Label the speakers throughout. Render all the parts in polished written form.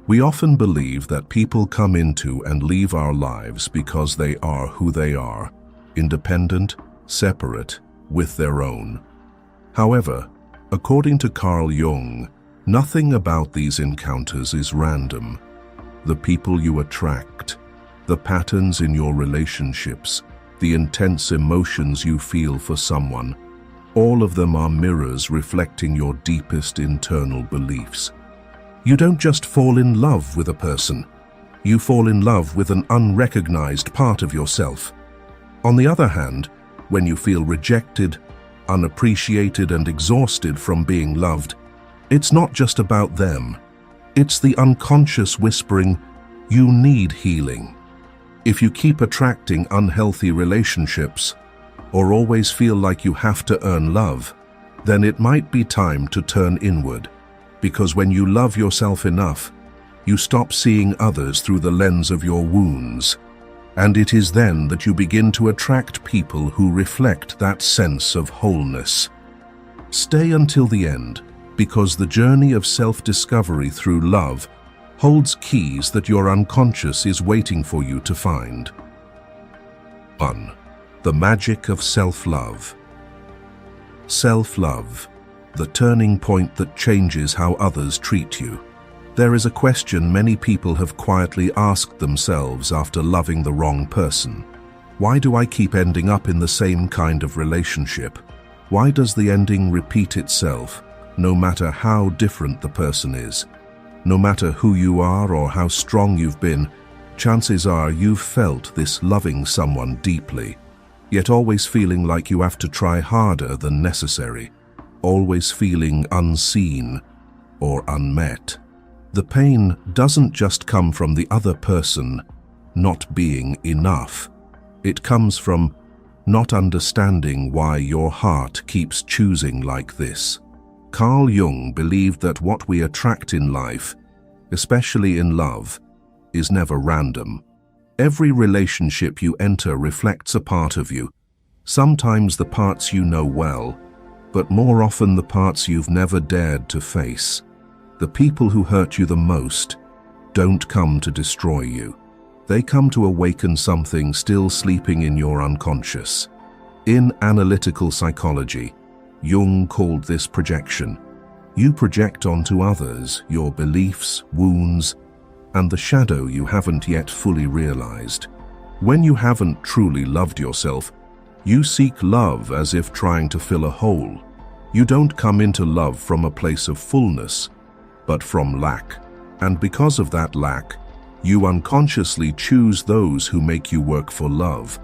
Speaker 1: We often believe that people come into and leave our lives because they are who they are, independent, separate, with their own. However, according to Carl Jung, nothing about these encounters is random. The people you attract, the patterns in your relationships, the intense emotions you feel for someone, all of them are mirrors reflecting your deepest internal beliefs. You don't just fall in love with a person. You fall in love with an unrecognized part of yourself. On the other hand, when you feel rejected, unappreciated, and exhausted from being loved, it's not just about them. It's the unconscious whispering, "You need healing." If you keep attracting unhealthy relationships, or always feel like you have to earn love, then it might be time to turn inward. Because when you love yourself enough, you stop seeing others through the lens of your wounds. And it is then that you begin to attract people who reflect that sense of wholeness. Stay until the end, because the journey of self-discovery through love holds keys that your unconscious is waiting for you to find. 1. The magic of self-love. Self-love, the turning point that changes how others treat you. There is a question many people have quietly asked themselves after loving the wrong person. Why do I keep ending up in the same kind of relationship? Why does the ending repeat itself, no matter how different the person is? No matter who you are or how strong you've been, chances are you've felt this loving someone deeply, yet always feeling like you have to try harder than necessary, always feeling unseen or unmet. The pain doesn't just come from the other person not being enough. It comes from not understanding why your heart keeps choosing like this. Carl Jung believed that what we attract in life, especially in love, is never random. Every relationship you enter reflects a part of you, sometimes the parts you know well, but more often the parts you've never dared to face. The people who hurt you the most don't come to destroy you. They come to awaken something still sleeping in your unconscious. In analytical psychology, Jung called this projection. You project onto others your beliefs, wounds, and the shadow you haven't yet fully realized. When you haven't truly loved yourself, you seek love as if trying to fill a hole. You don't come into love from a place of fullness, but from lack. And because of that lack, you unconsciously choose those who make you work for love,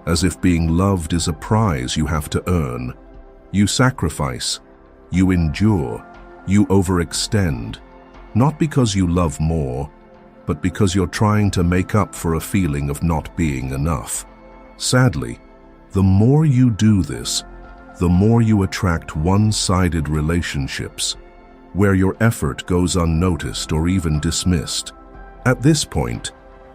Speaker 1: as if being loved is a prize you have to earn. You sacrifice, you endure, you overextend, not because you love more, but because you're trying to make up for a feeling of not being enough. Sadly, the more you do this, the more you attract one-sided relationships, where your effort goes unnoticed or even dismissed. At this point,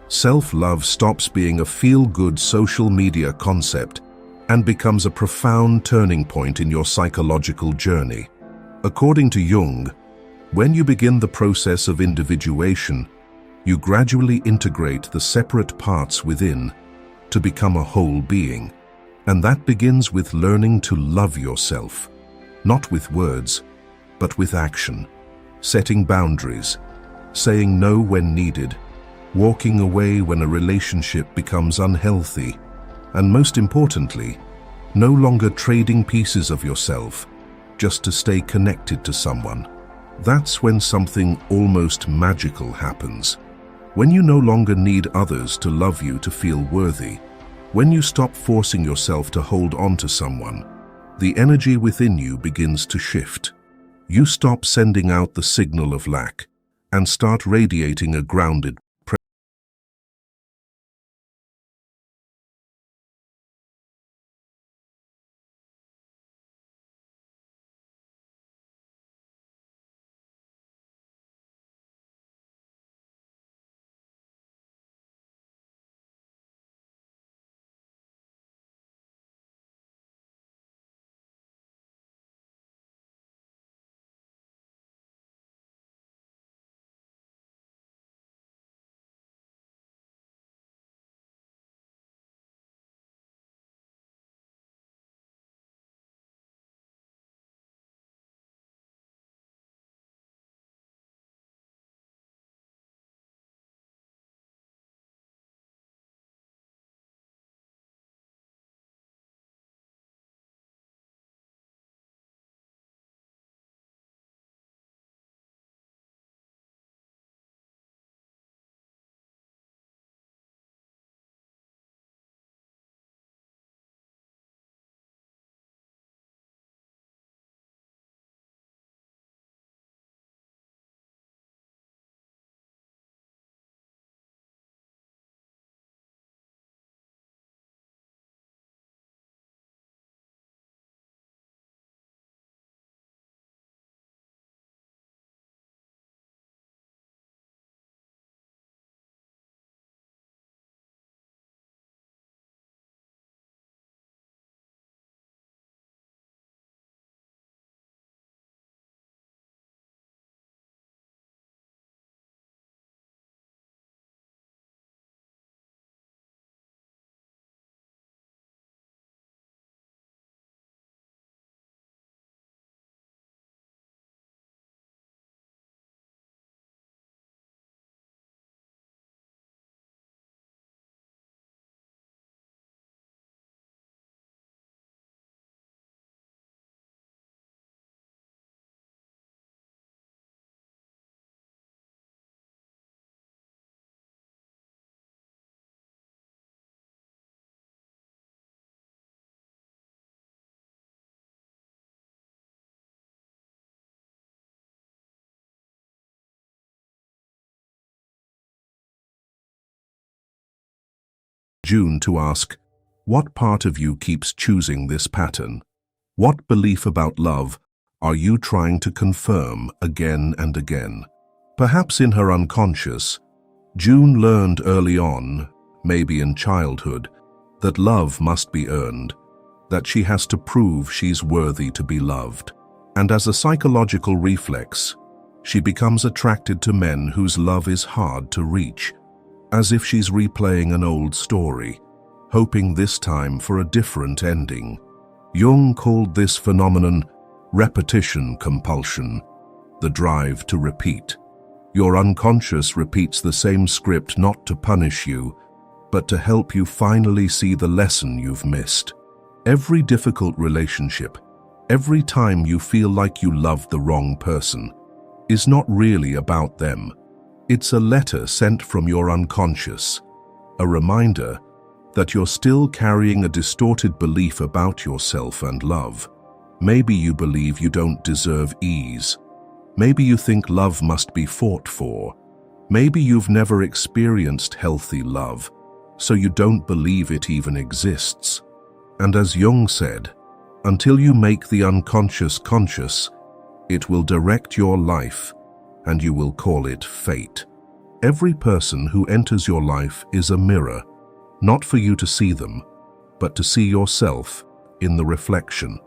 Speaker 1: self-love stops being a feel-good social media concept and becomes a profound turning point in your psychological journey. According to Jung, when you begin the process of individuation, you gradually integrate the separate parts within to become a whole being. And that begins with learning to love yourself, not with words, but with action, setting boundaries, saying no when needed, walking away when a relationship becomes unhealthy, and most importantly, no longer trading pieces of yourself just to stay connected to someone. That's when something almost magical happens. When you no longer need others to love you to feel worthy, when you stop forcing yourself to hold on to someone, the energy within you begins to shift. You stop sending out the signal of lack and start radiating a grounded June to ask, what part of you keeps choosing this pattern? What belief about love are you trying to confirm again and again? Perhaps in her unconscious, June learned early on, maybe in childhood, that love must be earned, that she has to prove she's worthy to be loved. And as a psychological reflex, she becomes attracted to men whose love is hard to reach, as if she's replaying an old story, hoping this time for a different ending. Jung called this phenomenon repetition compulsion, the drive to repeat. Your unconscious repeats the same script not to punish you, but to help you finally see the lesson you've missed. Every difficult relationship, every time you feel like you loved the wrong person, is not really about them. It's a letter sent from your unconscious, a reminder that you're still carrying a distorted belief about yourself and love. Maybe you believe you don't deserve ease. Maybe you think love must be fought for. Maybe you've never experienced healthy love, so you don't believe it even exists. And as Jung said, until you make the unconscious conscious, it will direct your life, and you will call it fate. Every person who enters your life is a mirror, not for you to see them, but to see yourself in the reflection.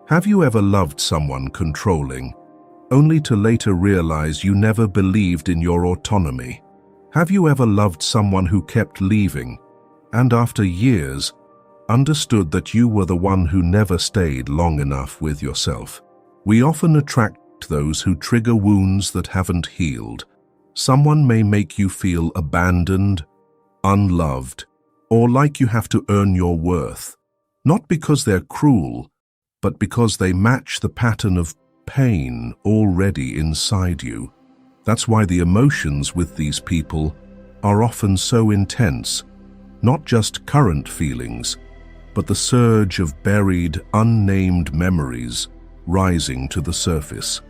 Speaker 1: Have you ever loved someone controlling, only to later realize you never believed in your autonomy? Have you ever loved someone who kept leaving, and after years, understood that you were the one who never stayed long enough with yourself? We often attract those who trigger wounds that haven't healed. Someone may make you feel abandoned, unloved, or like you have to earn your worth, not because they're cruel, but because they match the pattern of pain already inside you. That's why the emotions with these people are often so intense, not just current feelings, but the surge of buried, unnamed memories rising to the surface.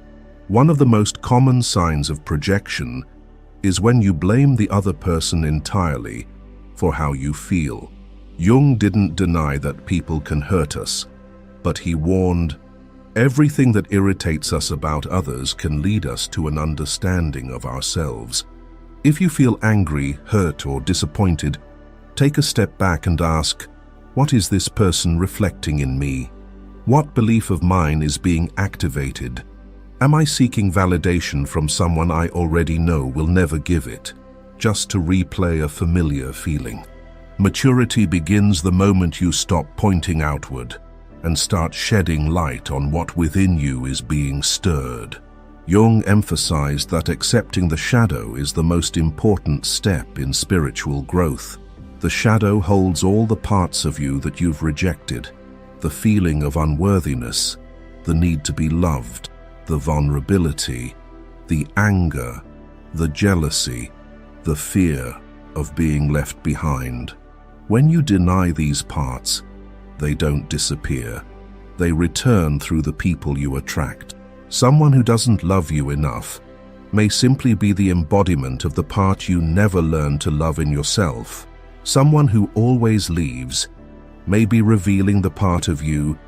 Speaker 1: One of the most common signs of projection is when you blame the other person entirely for how you feel. Jung didn't deny that people can hurt us, but he warned, everything that irritates us about others can lead us to an understanding of ourselves. If you feel angry, hurt, or disappointed, take a step back and ask, what is this person reflecting in me? What belief of mine is being activated? Am I seeking validation from someone I already know will never give it, just to replay a familiar feeling? Maturity begins the moment you stop pointing outward and start shedding light on what within you is being stirred. Jung emphasized that accepting the shadow is the most important step in spiritual growth. The shadow holds all the parts of you that you've rejected, the feeling of unworthiness, the need to be loved, the vulnerability, the anger, the jealousy, the fear of being left behind. When you deny these parts, they don't disappear. They return through the people you attract. Someone who doesn't love you enough may simply be the embodiment of the part you never learned to love in yourself. Someone who always leaves may be revealing the part of you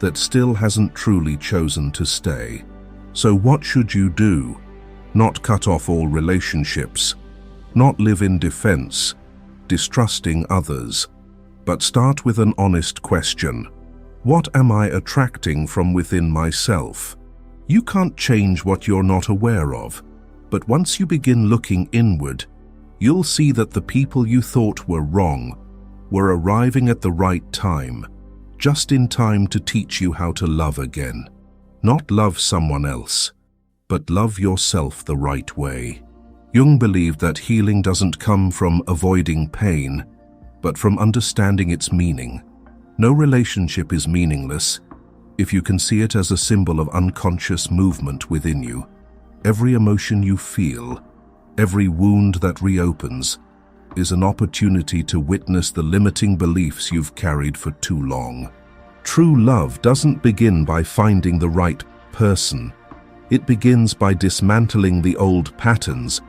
Speaker 1: that still hasn't truly chosen to stay. So what should you do? Not cut off all relationships, not live in defense, distrusting others, but start with an honest question. What am I attracting from within myself? You can't change what you're not aware of, but once you begin looking inward, you'll see that the people you thought were wrong were arriving at the right time, just in time to teach you how to love again. Not love someone else, but love yourself the right way. Jung believed that healing doesn't come from avoiding pain, but from understanding its meaning. No relationship is meaningless if you can see it as a symbol of unconscious movement within you. Every emotion you feel, every wound that reopens, is an opportunity to witness the limiting beliefs you've carried for too long. True love doesn't begin by finding the right person. It begins by dismantling the old patterns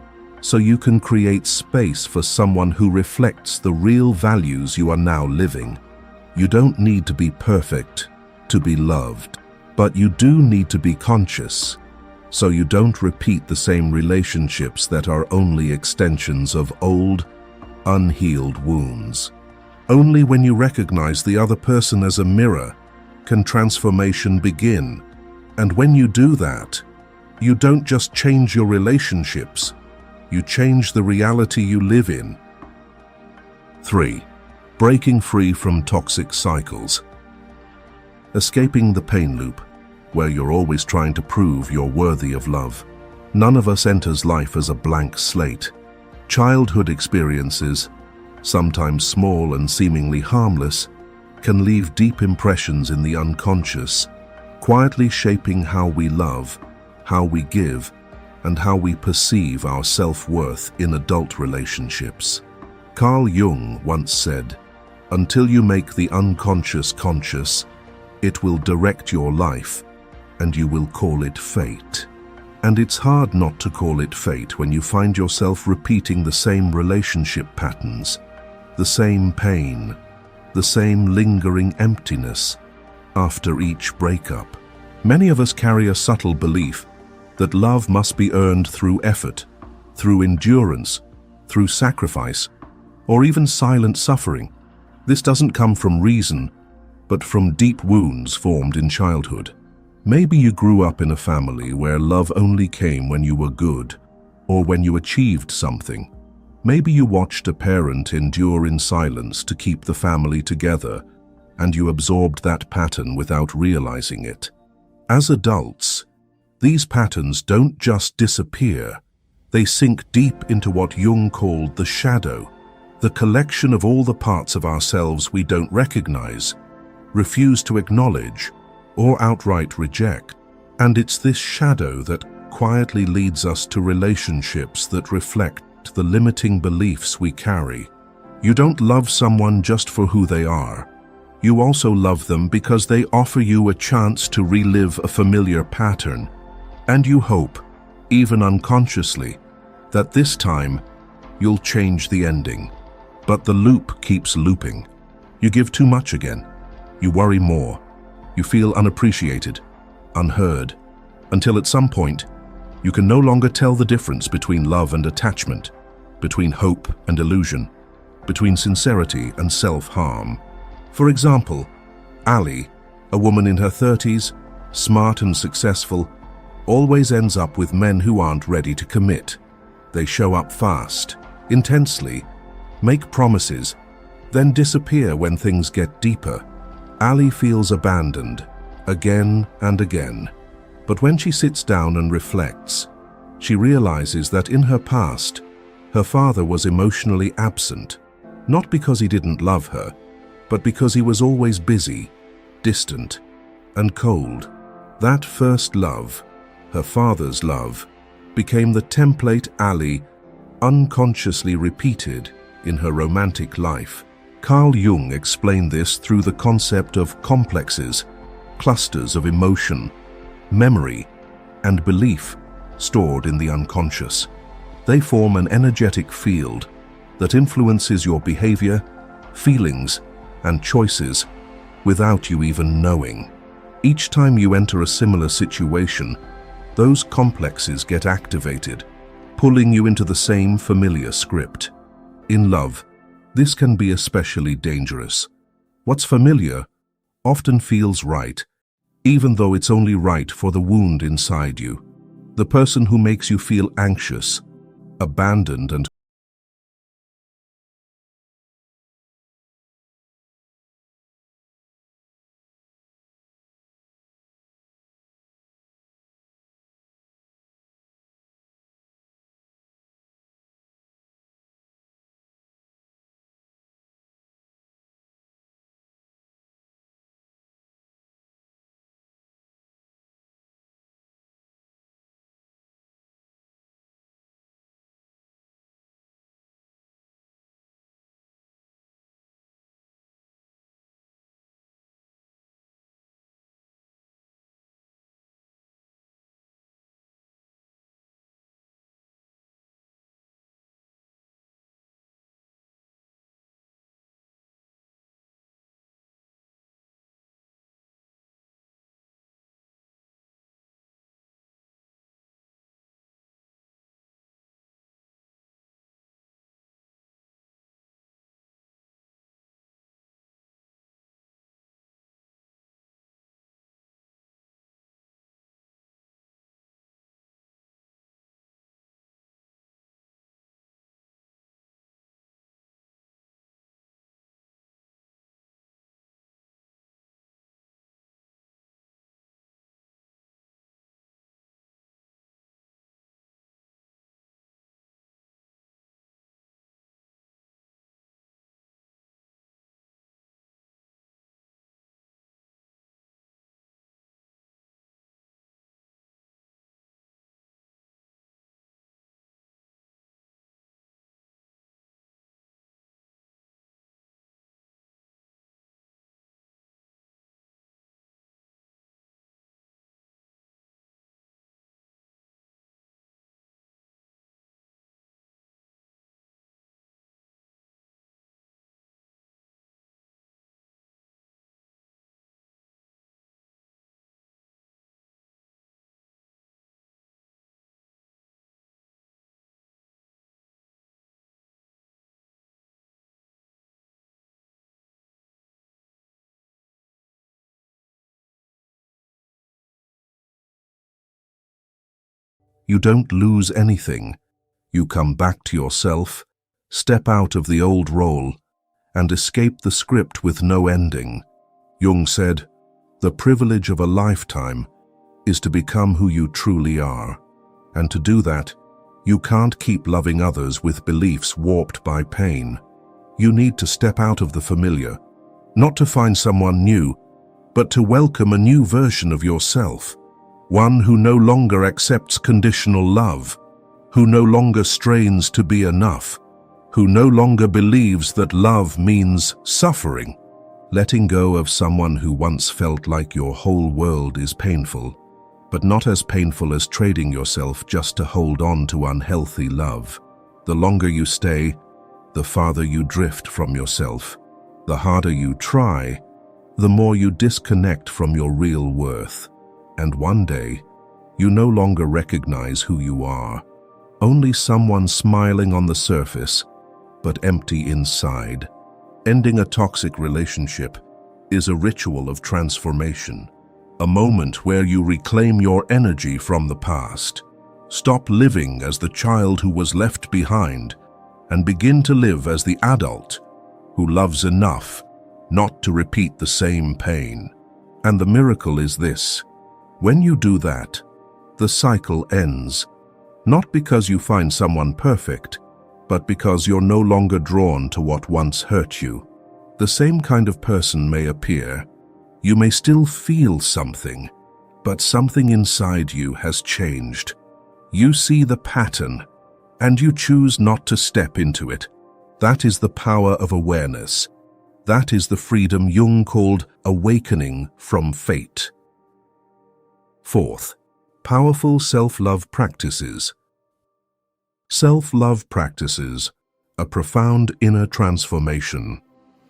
Speaker 1: so you can create space for someone who reflects the real values you are now living. You don't need to be perfect to be loved, but you do need to be conscious, so you don't repeat the same relationships that are only extensions of old, unhealed wounds. Only when you recognize the other person as a mirror can transformation begin. And when you do that, you don't just change your relationships, you change the reality you live in. 3. Breaking free from toxic cycles. Escaping the pain loop, where you're always trying to prove you're worthy of love. None of us enters life as a blank slate. Childhood experiences, sometimes small and seemingly harmless, can leave deep impressions in the unconscious, quietly shaping how we love, how we give, and how we perceive our self-worth in adult relationships. Carl Jung once said, "Until you make the unconscious conscious, it will direct your life, and you will call it fate." And it's hard not to call it fate when you find yourself repeating the same relationship patterns, the same pain, the same lingering emptiness after each breakup. Many of us carry a subtle belief that love must be earned through effort, through endurance, through sacrifice, or even silent suffering. This doesn't come from reason, but from deep wounds formed in childhood. Maybe you grew up in a family where love only came when you were good, or when you achieved something. Maybe you watched a parent endure in silence to keep the family together, and you absorbed that pattern without realizing it. As adults, these patterns don't just disappear, they sink deep into what Jung called the shadow, the collection of all the parts of ourselves we don't recognize, refuse to acknowledge, or outright reject. And it's this shadow that quietly leads us to relationships that reflect the limiting beliefs we carry. You don't love someone just for who they are. You also love them because they offer you a chance to relive a familiar pattern. And you hope, even unconsciously, that this time you'll change the ending. But the loop keeps looping. You give too much again. You worry more. You feel unappreciated, unheard, until at some point, you can no longer tell the difference between love and attachment, between hope and illusion, between sincerity and self-harm. For example, Ali, a woman in her 30s, smart and successful, always ends up with men who aren't ready to commit. They show up fast, intensely, make promises, then disappear when things get deeper. Ali feels abandoned, again and again. But when she sits down and reflects, she realizes that in her past, her father was emotionally absent, not because he didn't love her, but because he was always busy, distant, and cold. That first love, her father's love, became the template Ali unconsciously repeated in her romantic life. Carl Jung explained this through the concept of complexes, clusters of emotion, memory, and belief stored in the unconscious. They form an energetic field that influences your behavior, feelings, and choices without you even knowing. Each time you enter a similar situation, those complexes get activated, pulling you into the same familiar script. In love, this can be especially dangerous. What's familiar often feels right, even though it's only right for the wound inside you. The person who makes you feel anxious, abandoned, and You don't lose anything. You come back to yourself, step out of the old role, and escape the script with no ending. Jung said, "The privilege of a lifetime is to become who you truly are. And to do that, you can't keep loving others with beliefs warped by pain. You need to step out of the familiar, not to find someone new, but to welcome a new version of yourself, one who no longer accepts conditional love, who no longer strains to be enough, who no longer believes that love means suffering." Letting go of someone who once felt like your whole world is painful, but not as painful as trading yourself just to hold on to unhealthy love. The longer you stay, the farther you drift from yourself. The harder you try, the more you disconnect from your real worth. And one day, you no longer recognize who you are. Only someone smiling on the surface, but empty inside. Ending a toxic relationship is a ritual of transformation, a moment where you reclaim your energy from the past. Stop living as the child who was left behind and begin to live as the adult who loves enough not to repeat the same pain. And the miracle is this: when you do that, the cycle ends, not because you find someone perfect, but because you're no longer drawn to what once hurt you. The same kind of person may appear. You may still feel something, but something inside you has changed. You see the pattern, and you choose not to step into it. That is the power of awareness. That is the freedom Jung called awakening from fate. Fourth, powerful self-love practices. Self-love practices, a profound inner transformation.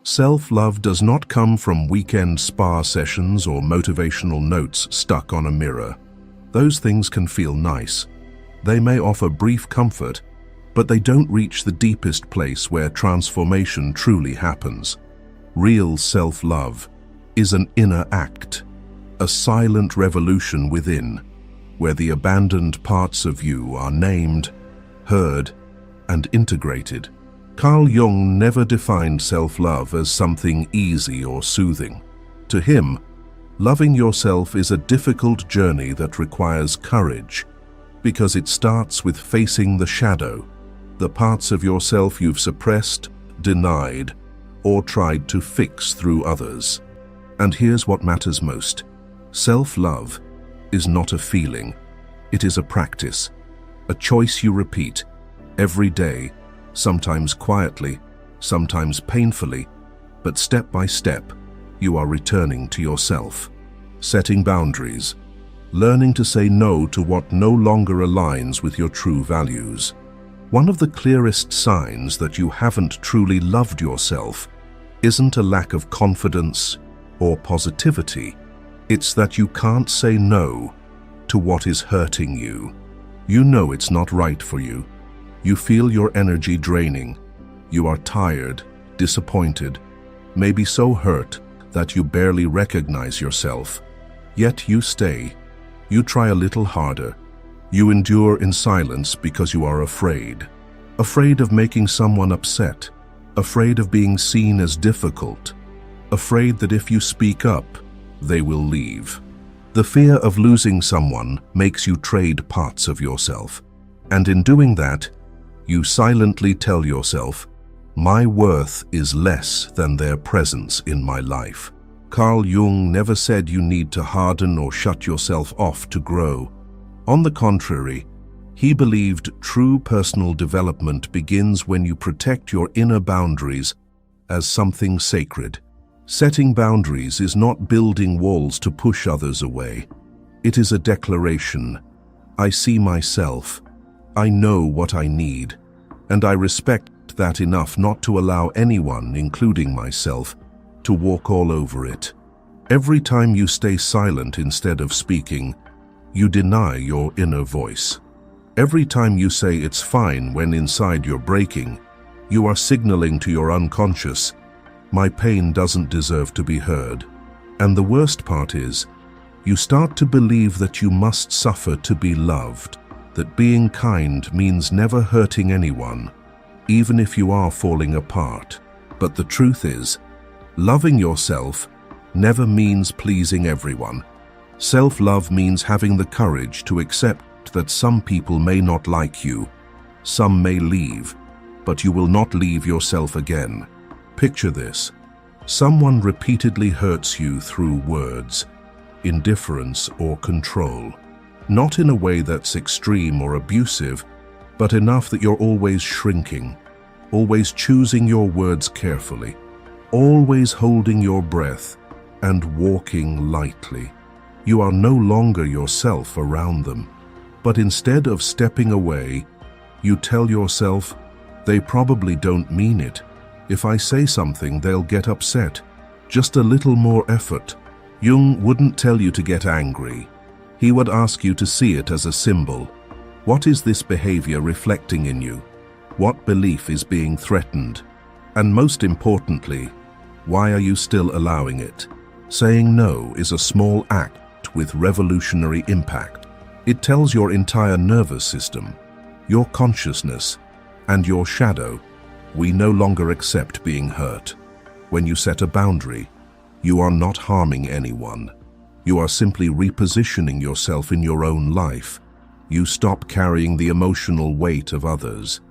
Speaker 1: Self-love does not come from weekend spa sessions or motivational notes stuck on a mirror. Those things can feel nice. They may offer brief comfort, but they don't reach the deepest place where transformation truly happens. Real self-love is an inner act, a silent revolution within, where the abandoned parts of you are named, heard, and integrated. Carl Jung never defined self-love as something easy or soothing. To him, loving yourself is a difficult journey that requires courage, because it starts with facing the shadow, the parts of yourself you've suppressed, denied, or tried to fix through others. And here's what matters most. Self-love is not a feeling. It is a practice, a choice you repeat every day, sometimes quietly, sometimes painfully, but step by step, you are returning to yourself. Setting boundaries, learning to say no to what no longer aligns with your true values. One of the clearest signs that you haven't truly loved yourself isn't a lack of confidence or positivity. It's that you can't say no to what is hurting you. You know it's not right for you. You feel your energy draining. You are tired, disappointed, maybe so hurt that you barely recognize yourself. Yet you stay. You try a little harder. You endure in silence because you are afraid. Afraid of making someone upset. Afraid of being seen as difficult. Afraid that if you speak up, they will leave. The fear of losing someone makes you trade parts of yourself. And in doing that, you silently tell yourself, "My worth is less than their presence in my life." Carl Jung never said you need to harden or shut yourself off to grow. On the contrary, he believed true personal development begins when you protect your inner boundaries as something sacred. Setting boundaries is not building walls to push others away. It is a declaration. I see myself. I know what I need, and I respect that enough not to allow anyone, including myself, to walk all over it. Every time you stay silent instead of speaking, you deny your inner voice. Every time you say it's fine when inside you're breaking, you are signaling to your unconscious, "My pain doesn't deserve to be heard." And the worst part is, you start to believe that you must suffer to be loved, that being kind means never hurting anyone, even if you are falling apart. But the truth is, loving yourself never means pleasing everyone. Self-love means having the courage to accept that some people may not like you, some may leave, but you will not leave yourself again. Picture this. Someone repeatedly hurts you through words, indifference, or control. Not in a way that's extreme or abusive, but enough that you're always shrinking, always choosing your words carefully, always holding your breath and walking lightly. You are no longer yourself around them, but instead of stepping away, you tell yourself, they probably don't mean it. If I say something, they'll get upset. Just a little more effort. Jung wouldn't tell you to get angry. He would ask you to see it as a symbol. What is this behavior reflecting in you? What belief is being threatened? And most importantly, why are you still allowing it? Saying no is a small act with revolutionary impact. It tells your entire nervous system, your consciousness, and your shadow, we no longer accept being hurt. When you set a boundary, you are not harming anyone. You are simply repositioning yourself in your own life. You stop carrying the emotional weight of others.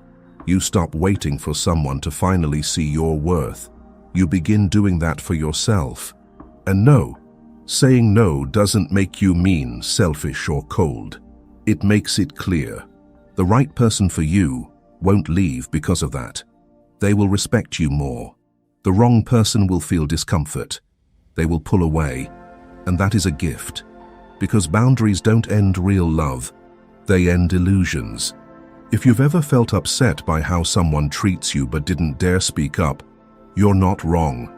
Speaker 1: You stop waiting for someone to finally see your worth. You begin doing that for yourself. And no, saying no doesn't make you mean, selfish, or cold. It makes it clear. The right person for you won't leave because of that. They will respect you more. The wrong person will feel discomfort. They will pull away. And that is a gift. Because boundaries don't end real love. They end illusions. If you've ever felt upset by how someone treats you but didn't dare speak up, you're not wrong.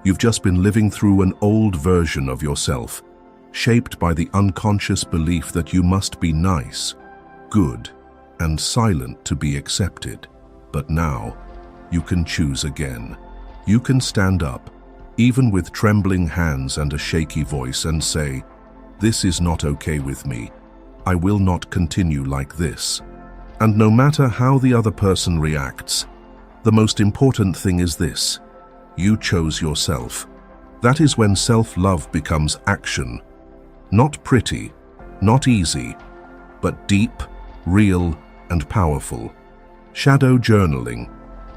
Speaker 1: You've just been living through an old version of yourself, shaped by the unconscious belief that you must be nice, good, and silent to be accepted. But now, you can choose again. You can stand up, even with trembling hands and a shaky voice, and say, "This is not okay with me. I will not continue like this." And no matter how the other person reacts, the most important thing is this: you chose yourself. That is when self-love becomes action. Not pretty, not easy, but deep, real, and powerful. Shadow journaling.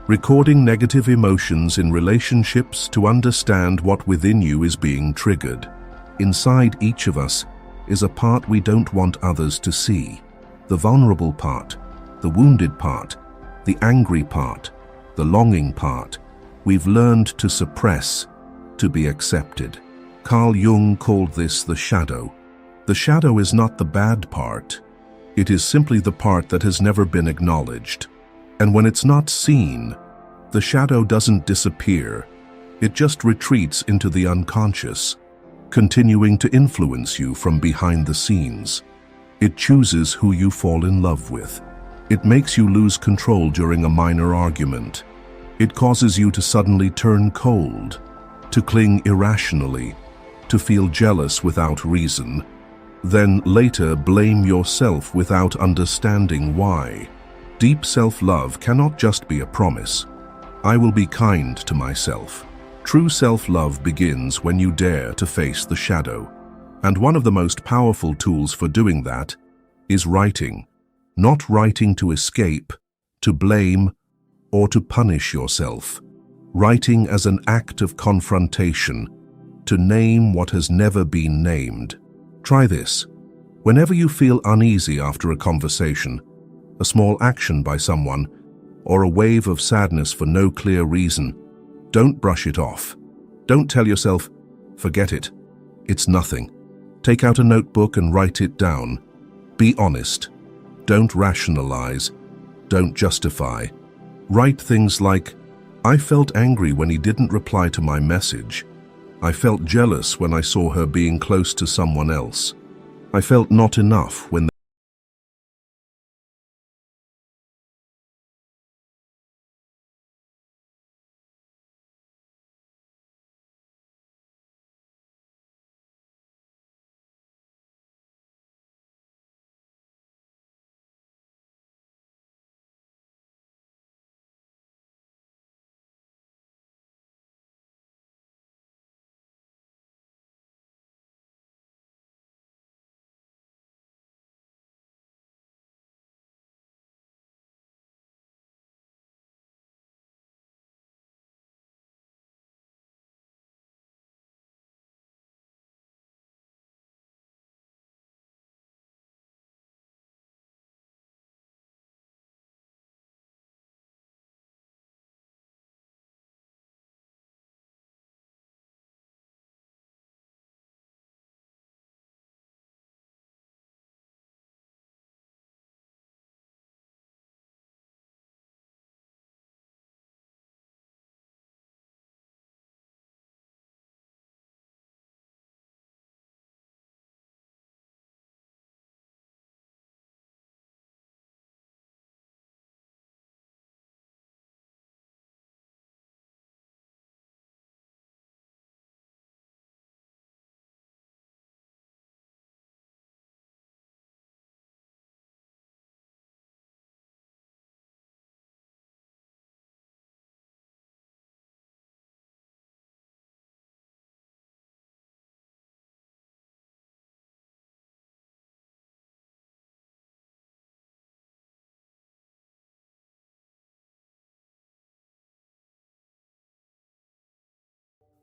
Speaker 1: Recording negative emotions in relationships to understand what within you is being triggered. Inside each of us is a part we don't want others to see. The vulnerable part, the wounded part, the angry part, the longing part. We've learned to suppress, to be accepted. Carl Jung called this the shadow. The shadow is not the bad part. It is simply the part that has never been acknowledged. And when it's not seen, the shadow doesn't disappear. It just retreats into the unconscious, continuing to influence you from behind the scenes. It chooses who you fall in love with. It makes you lose control during a minor argument. It causes you to suddenly turn cold, to cling irrationally, to feel jealous without reason, then later blame yourself without understanding why. Deep self-love cannot just be a promise. I will be kind to myself. True self-love begins when you dare to face the shadow. And one of the most powerful tools for doing that is writing. Not writing to escape, to blame, or to punish yourself. Writing as an act of confrontation, to name what has never been named. Try this. Whenever you feel uneasy after a conversation, a small action by someone, or a wave of sadness for no clear reason, don't brush it off. Don't tell yourself, "Forget it. It's nothing." Take out a notebook and write it down. Be honest. Don't rationalize. Don't justify. Write things like, "I felt angry when he didn't reply to my message. I felt jealous when I saw her being close to someone else. I felt not enough when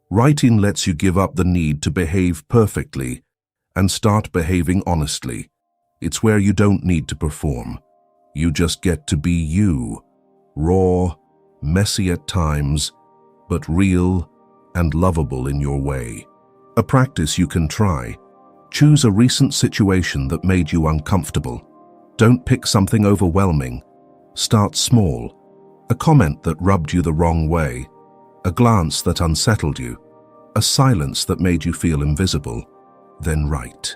Speaker 1: Writing lets you give up the need to behave perfectly and start behaving honestly. It's where you don't need to perform. You just get to be you, raw, messy at times, but real and lovable in your way. A practice you can try. Choose a recent situation that made you uncomfortable. Don't pick something overwhelming. Start small. A comment that rubbed you the wrong way. A glance that unsettled you. A silence that made you feel invisible. Then write.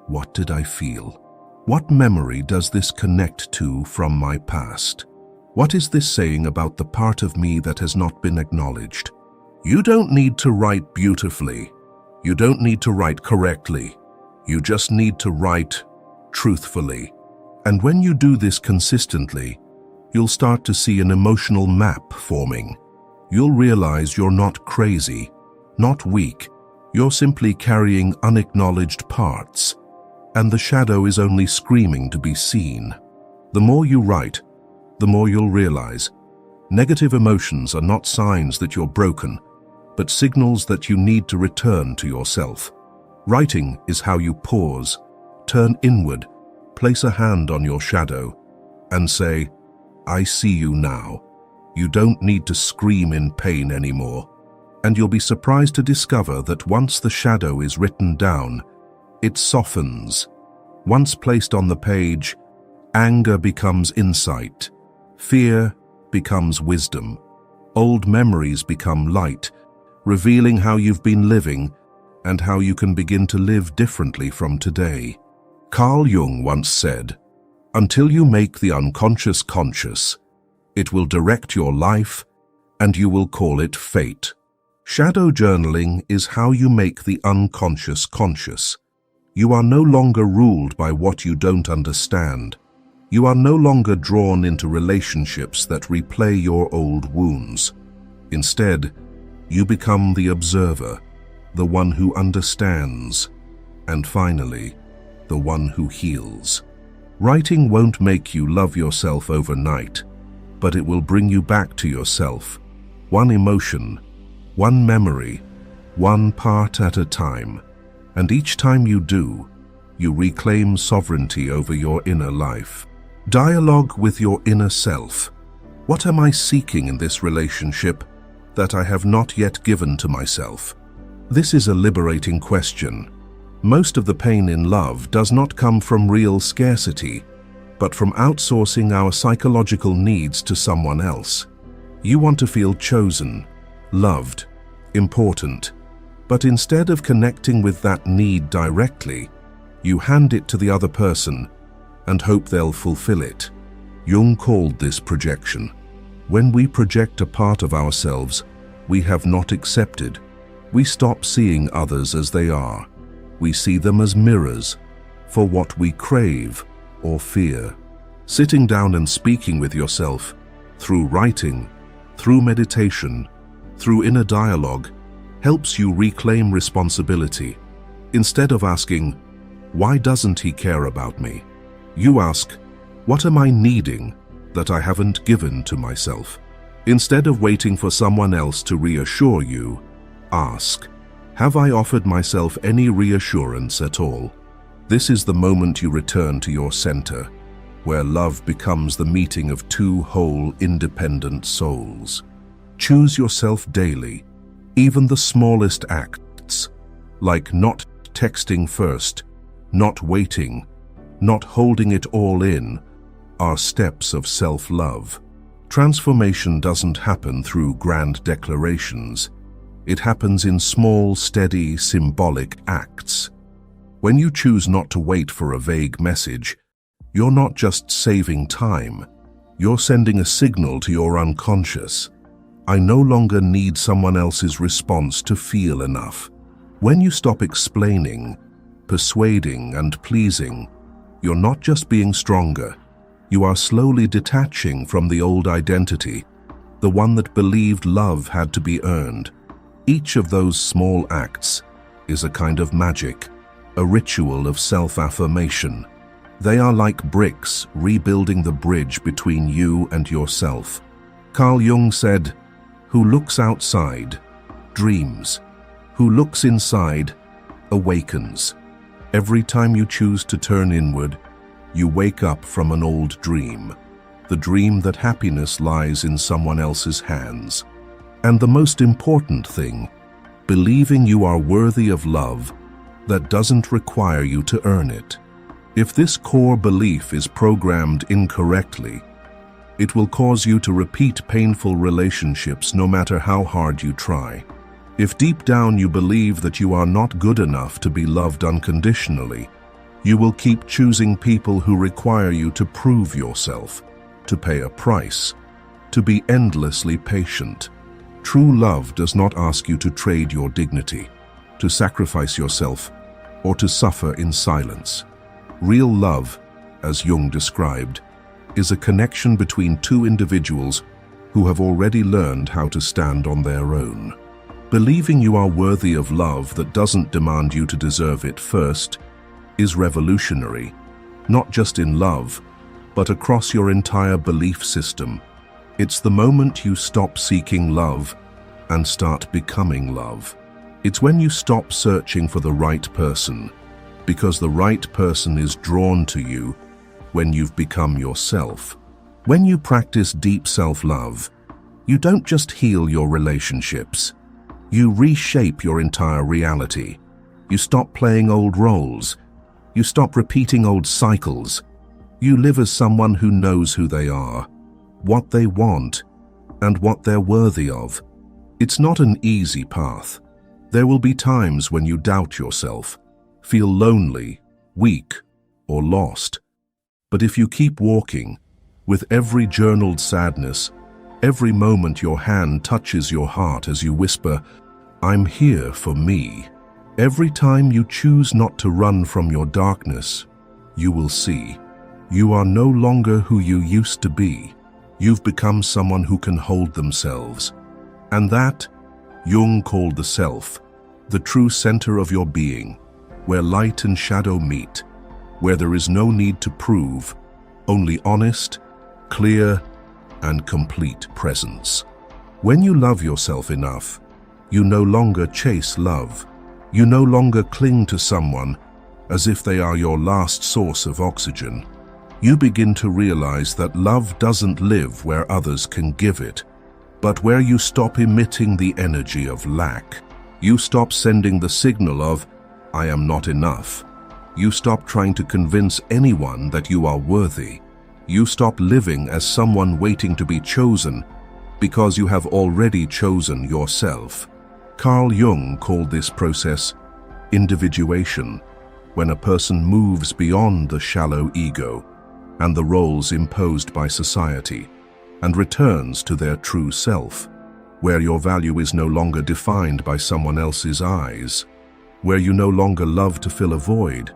Speaker 1: What did I feel? What memory does this connect to from my past? What is this saying about the part of me that has not been acknowledged? You don't need to write beautifully. You don't need to write correctly. You just need to write truthfully. And when you do this consistently, you'll start to see an emotional map forming. You'll realize you're not crazy, not weak. You're simply carrying unacknowledged parts, and the shadow is only screaming to be seen. The more you write, the more you'll realize negative emotions are not signs that you're broken, but signals that you need to return to yourself. Writing is how you pause, turn inward, place a hand on your shadow, and say, I see you now. You don't need to scream in pain anymore. And you'll be surprised to discover that once the shadow is written down, it softens. Once placed on the page, anger becomes insight, fear becomes wisdom, old memories become light, revealing how you've been living and how you can begin to live differently from today. Carl Jung once said, "Until you make the unconscious conscious, it will direct your life and you will call it fate." Shadow journaling is how you make the unconscious conscious. You are no longer ruled by what you don't understand. You are no longer drawn into relationships that replay your old wounds. Instead, you become the observer, the one who understands, and finally, the one who heals. Writing won't make you love yourself overnight, but it will bring you back to yourself, one emotion, one memory, one part at a time. And each time you do, you reclaim sovereignty over your inner life. Dialogue with your inner self. What am I seeking in this relationship that I have not yet given to myself? This is a liberating question. Most of the pain in love does not come from real scarcity, but from outsourcing our psychological needs to someone else. You want to feel chosen, loved, important, but instead of connecting with that need directly, you hand it to the other person and hope they'll fulfill it. Jung called this projection. When we project a part of ourselves we have not accepted, we stop seeing others as they are. We see them as mirrors for what we crave or fear. Sitting down and speaking with yourself, through writing, through meditation, through inner dialogue, helps you reclaim responsibility. Instead of asking, "Why doesn't he care about me?" you ask, "What am I needing that I haven't given to myself?" Instead of waiting for someone else to reassure you, ask, "Have I offered myself any reassurance at all?" This is the moment you return to your center, where love becomes the meeting of two whole, independent souls. Choose yourself daily. Even the smallest acts, like not texting first, not waiting, not holding it all in, are steps of self-love. Transformation doesn't happen through grand declarations. It happens in small, steady, symbolic acts. When you choose not to wait for a vague message, you're not just saving time, you're sending a signal to your unconscious. I no longer need someone else's response to feel enough. When you stop explaining, persuading, and pleasing, you're not just being stronger, you are slowly detaching from the old identity, the one that believed love had to be earned. Each of those small acts is a kind of magic, a ritual of self-affirmation. They are like bricks rebuilding the bridge between you and yourself. Carl Jung said, "Who looks outside dreams. Who looks inside, awakens. Every time you choose to turn inward, you wake up from an old dream. The dream that happiness lies in someone else's hands. And the most important thing, believing you are worthy of love that doesn't require you to earn it. If this core belief is programmed incorrectly, it will cause you to repeat painful relationships no matter how hard you try. If deep down you believe that you are not good enough to be loved unconditionally, you will keep choosing people who require you to prove yourself, to pay a price, to be endlessly patient. True love does not ask you to trade your dignity, to sacrifice yourself, or to suffer in silence. Real love, as Jung described, is a connection between two individuals who have already learned how to stand on their own. Believing you are worthy of love that doesn't demand you to deserve it first is revolutionary, not just in love, but across your entire belief system. It's the moment you stop seeking love and start becoming love. It's when you stop searching for the right person, because the right person is drawn to you when you've become yourself. When you practice deep self-love, you don't just heal your relationships. You reshape your entire reality. You stop playing old roles. You stop repeating old cycles. You live as someone who knows who they are, what they want, and what they're worthy of. It's not an easy path. There will be times when you doubt yourself, feel lonely, weak, or lost. But if you keep walking, with every journaled sadness, every moment your hand touches your heart as you whisper, "I'm here for me." Every time you choose not to run from your darkness, you will see you are no longer who you used to be. You've become someone who can hold themselves. And that, Jung called the self, the true center of your being, where light and shadow meet, where there is no need to prove, only honest, clear, and complete presence. When you love yourself enough, you no longer chase love. You no longer cling to someone as if they are your last source of oxygen. You begin to realize that love doesn't live where others can give it, but where you stop emitting the energy of lack. You stop sending the signal of, "I am not enough." You stop trying to convince anyone that you are worthy. You stop living as someone waiting to be chosen because you have already chosen yourself. Carl Jung called this process individuation, when a person moves beyond the shallow ego and the roles imposed by society, and returns to their true self, where your value is no longer defined by someone else's eyes, where you no longer love to fill a void,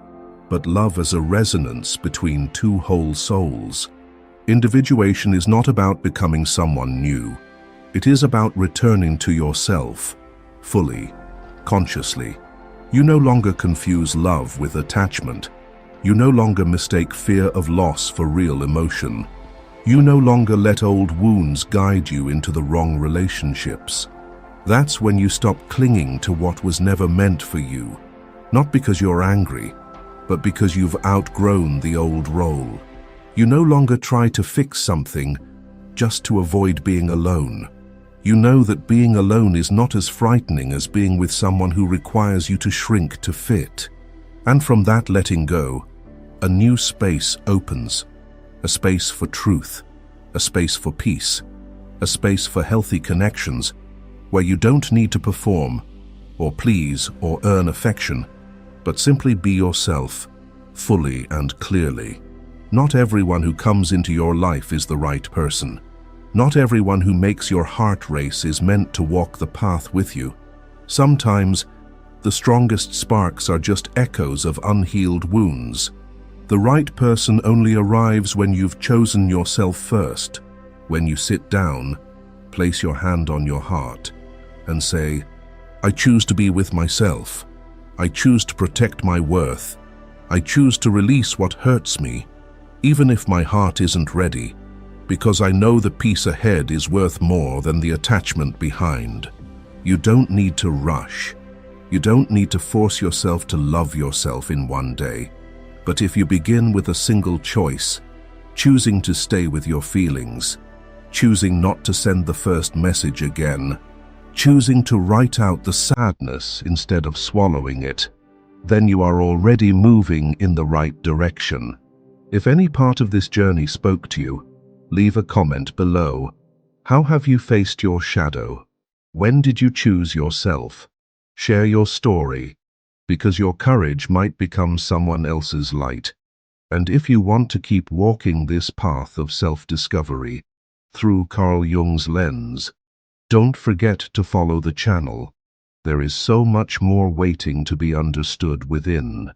Speaker 1: but love as a resonance between two whole souls. Individuation is not about becoming someone new. It is about returning to yourself, fully, consciously. You no longer confuse love with attachment. You no longer mistake fear of loss for real emotion. You no longer let old wounds guide you into the wrong relationships. That's when you stop clinging to what was never meant for you, not because you're angry, but because you've outgrown the old role. You no longer try to fix something just to avoid being alone. You know that being alone is not as frightening as being with someone who requires you to shrink to fit. And from that letting go, a new space opens. A space for truth, a space for peace, a space for healthy connections, where you don't need to perform, or please, or earn affection, but simply be yourself, fully and clearly. Not everyone who comes into your life is the right person. Not everyone who makes your heart race is meant to walk the path with you. Sometimes, the strongest sparks are just echoes of unhealed wounds. The right person only arrives when you've chosen yourself first. When you sit down, place your hand on your heart and say, "I choose to be with myself. I choose to protect my worth. I choose to release what hurts me, even if my heart isn't ready, because I know the peace ahead is worth more than the attachment behind." You don't need to rush. You don't need to force yourself to love yourself in one day. But if you begin with a single choice, choosing to stay with your feelings, choosing not to send the first message again, choosing to write out the sadness instead of swallowing it, then you are already moving in the right direction. If any part of this journey spoke to you, leave a comment below. How have you faced your shadow? When did you choose yourself? Share your story, because your courage might become someone else's light. And if you want to keep walking this path of self-discovery through Carl Jung's lens, don't forget to follow the channel. There is so much more waiting to be understood within.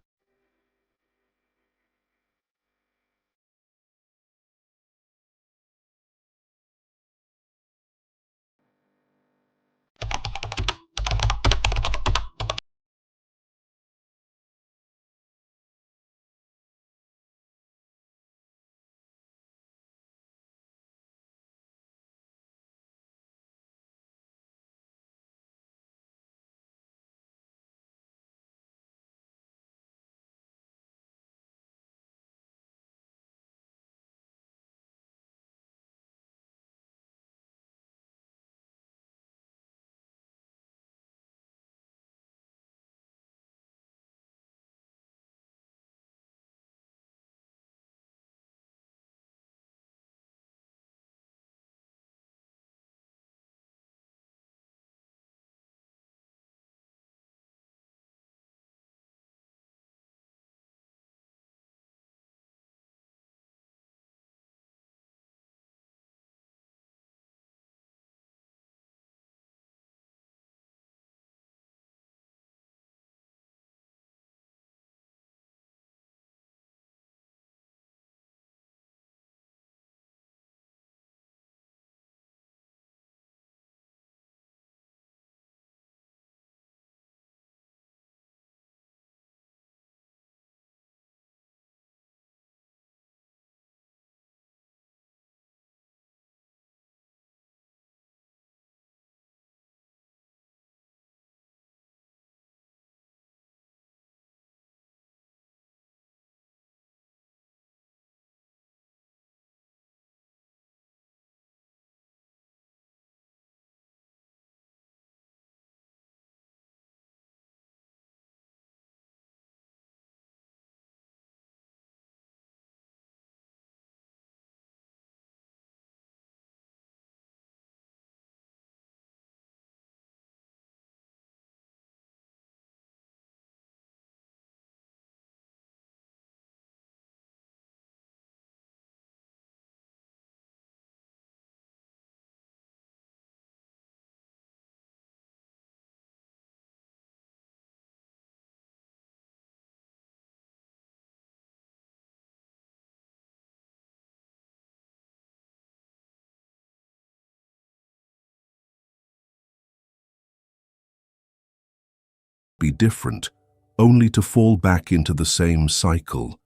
Speaker 1: Be different, only to fall back into the same cycle.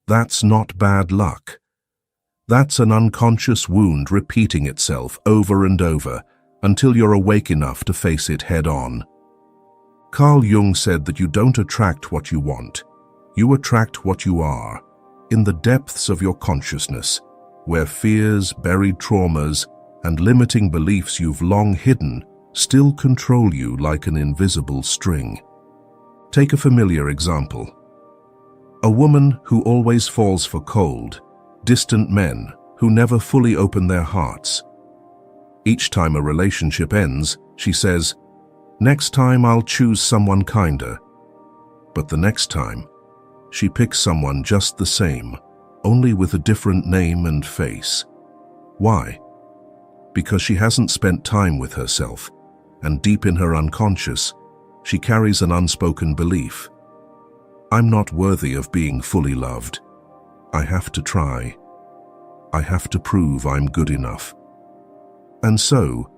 Speaker 1: That's not bad luck. That's an unconscious wound repeating itself over and over until you're awake enough to face it head on. Carl Jung said that you don't attract what you want. You attract what you are, in the depths of your consciousness, where fears, buried traumas, and limiting beliefs you've long hidden still control you like an invisible string. Take a familiar example. A woman who always falls for cold, distant men who never fully open their hearts. Each time a relationship ends, she says, "Next time I'll choose someone kinder." But the next time, she picks someone just the same, only with a different name and face. Why? Because she hasn't spent time with herself, and deep in her unconscious, she carries an unspoken belief. I'm not worthy of being fully loved. I have to try. I have to prove I'm good enough. And so,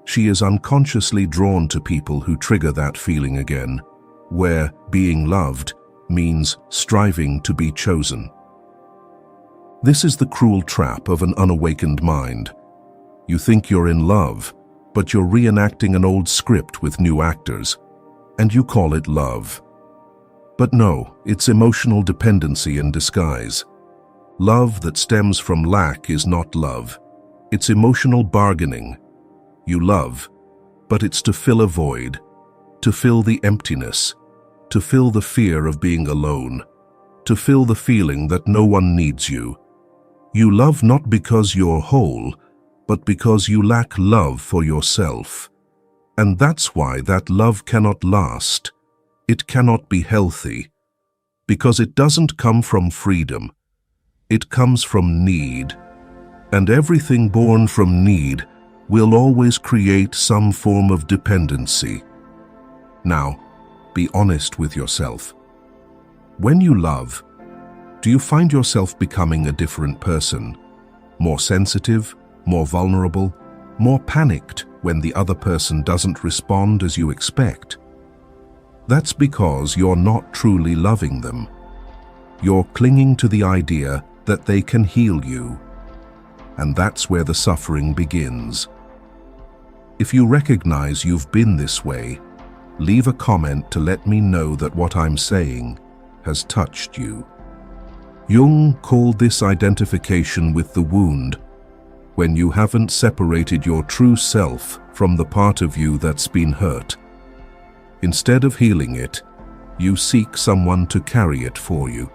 Speaker 1: she is unconsciously drawn to people who trigger that feeling again, where being loved means striving to be chosen. This is the cruel trap of an unawakened mind. You think you're in love, but you're reenacting an old script with new actors, and you call it love. But no, it's emotional dependency in disguise. Love that stems from lack is not love. It's emotional bargaining. You love, but it's to fill a void, to fill the emptiness, to fill the fear of being alone, to fill the feeling that no one needs you. You love not because you're whole, but because you lack love for yourself. And that's why that love cannot last. It cannot be healthy, because it doesn't come from freedom. It comes from need. And everything born from need will always create some form of dependency. Now, be honest with yourself. When you love, do you find yourself becoming a different person? More sensitive, more vulnerable, more panicked when the other person doesn't respond as you expect? That's because you're not truly loving them. You're clinging to the idea that they can heal you. And that's where the suffering begins. If you recognize you've been this way, leave a comment to let me know that what I'm saying has touched you. Jung called this identification with the wound, when you haven't separated your true self from the part of you that's been hurt. Instead of healing it, you seek someone to carry it for you,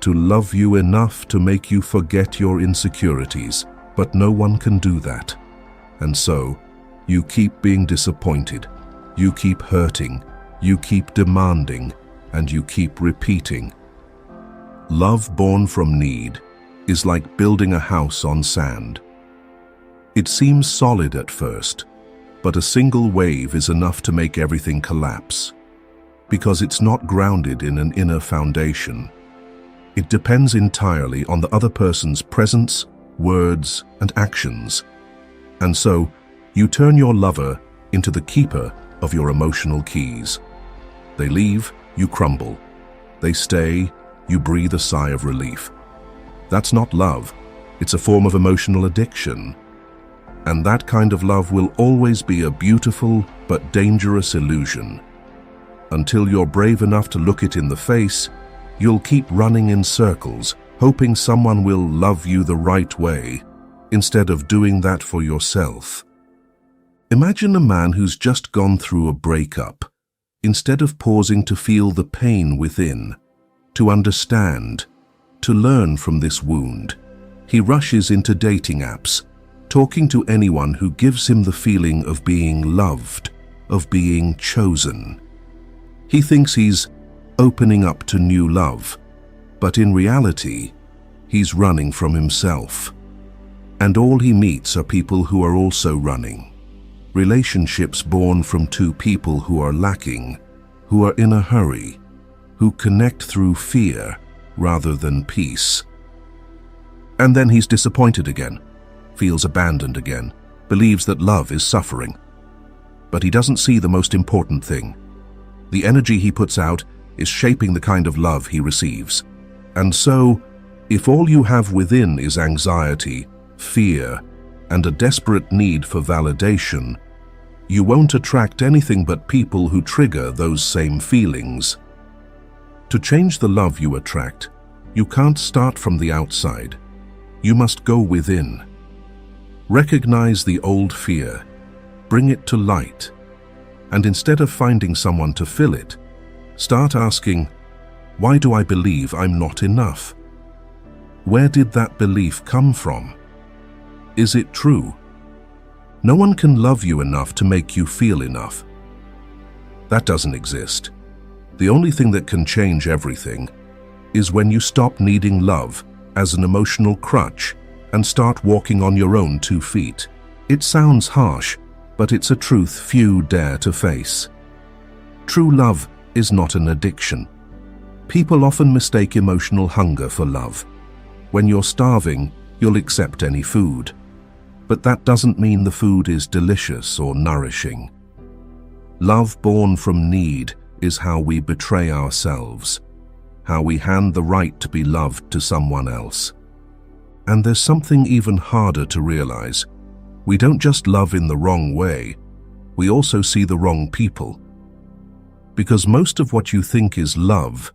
Speaker 1: to love you enough to make you forget your insecurities, but no one can do that. And so, you keep being disappointed, you keep hurting, you keep demanding, and you keep repeating. Love born from need is like building a house on sand. It seems solid at first, but a single wave is enough to make everything collapse, because it's not grounded in an inner foundation. It depends entirely on the other person's presence, words, and actions. And so, you turn your lover into the keeper of your emotional keys. They leave, you crumble. They stay, you breathe a sigh of relief. That's not love. It's a form of emotional addiction. And that kind of love will always be a beautiful but dangerous illusion. Until you're brave enough to look it in the face, you'll keep running in circles, hoping someone will love you the right way, instead of doing that for yourself. Imagine a man who's just gone through a breakup. Instead of pausing to feel the pain within, to understand, to learn from this wound, he rushes into dating apps, talking to anyone who gives him the feeling of being loved, of being chosen. He thinks he's opening up to new love, but in reality, he's running from himself. And all he meets are people who are also running. Relationships born from two people who are lacking, who are in a hurry, who connect through fear rather than peace. And then he's disappointed again, feels abandoned again, believes that love is suffering. But he doesn't see the most important thing. The energy he puts out is shaping the kind of love he receives. And so, if all you have within is anxiety, fear, and a desperate need for validation, you won't attract anything but people who trigger those same feelings. To change the love you attract, you can't start from the outside. You must go within. Recognize the old fear, bring it to light, and instead of finding someone to fill it, start asking, why do I believe I'm not enough? Where did that belief come from? Is it true? No one can love you enough to make you feel enough. That doesn't exist. The only thing that can change everything is when you stop needing love as an emotional crutch and start walking on your own 2 feet. It sounds harsh, but it's a truth few dare to face. True love is not an addiction. People often mistake emotional hunger for love. When you're starving, you'll accept any food. But that doesn't mean the food is delicious or nourishing. Love born from need is how we betray ourselves, how we hand the right to be loved to someone else. And there's something even harder to realize. We don't just love in the wrong way, we also see the wrong people. Because most of what you think is love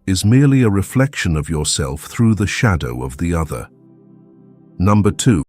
Speaker 1: is merely a reflection of yourself through the shadow of the other. Number 2.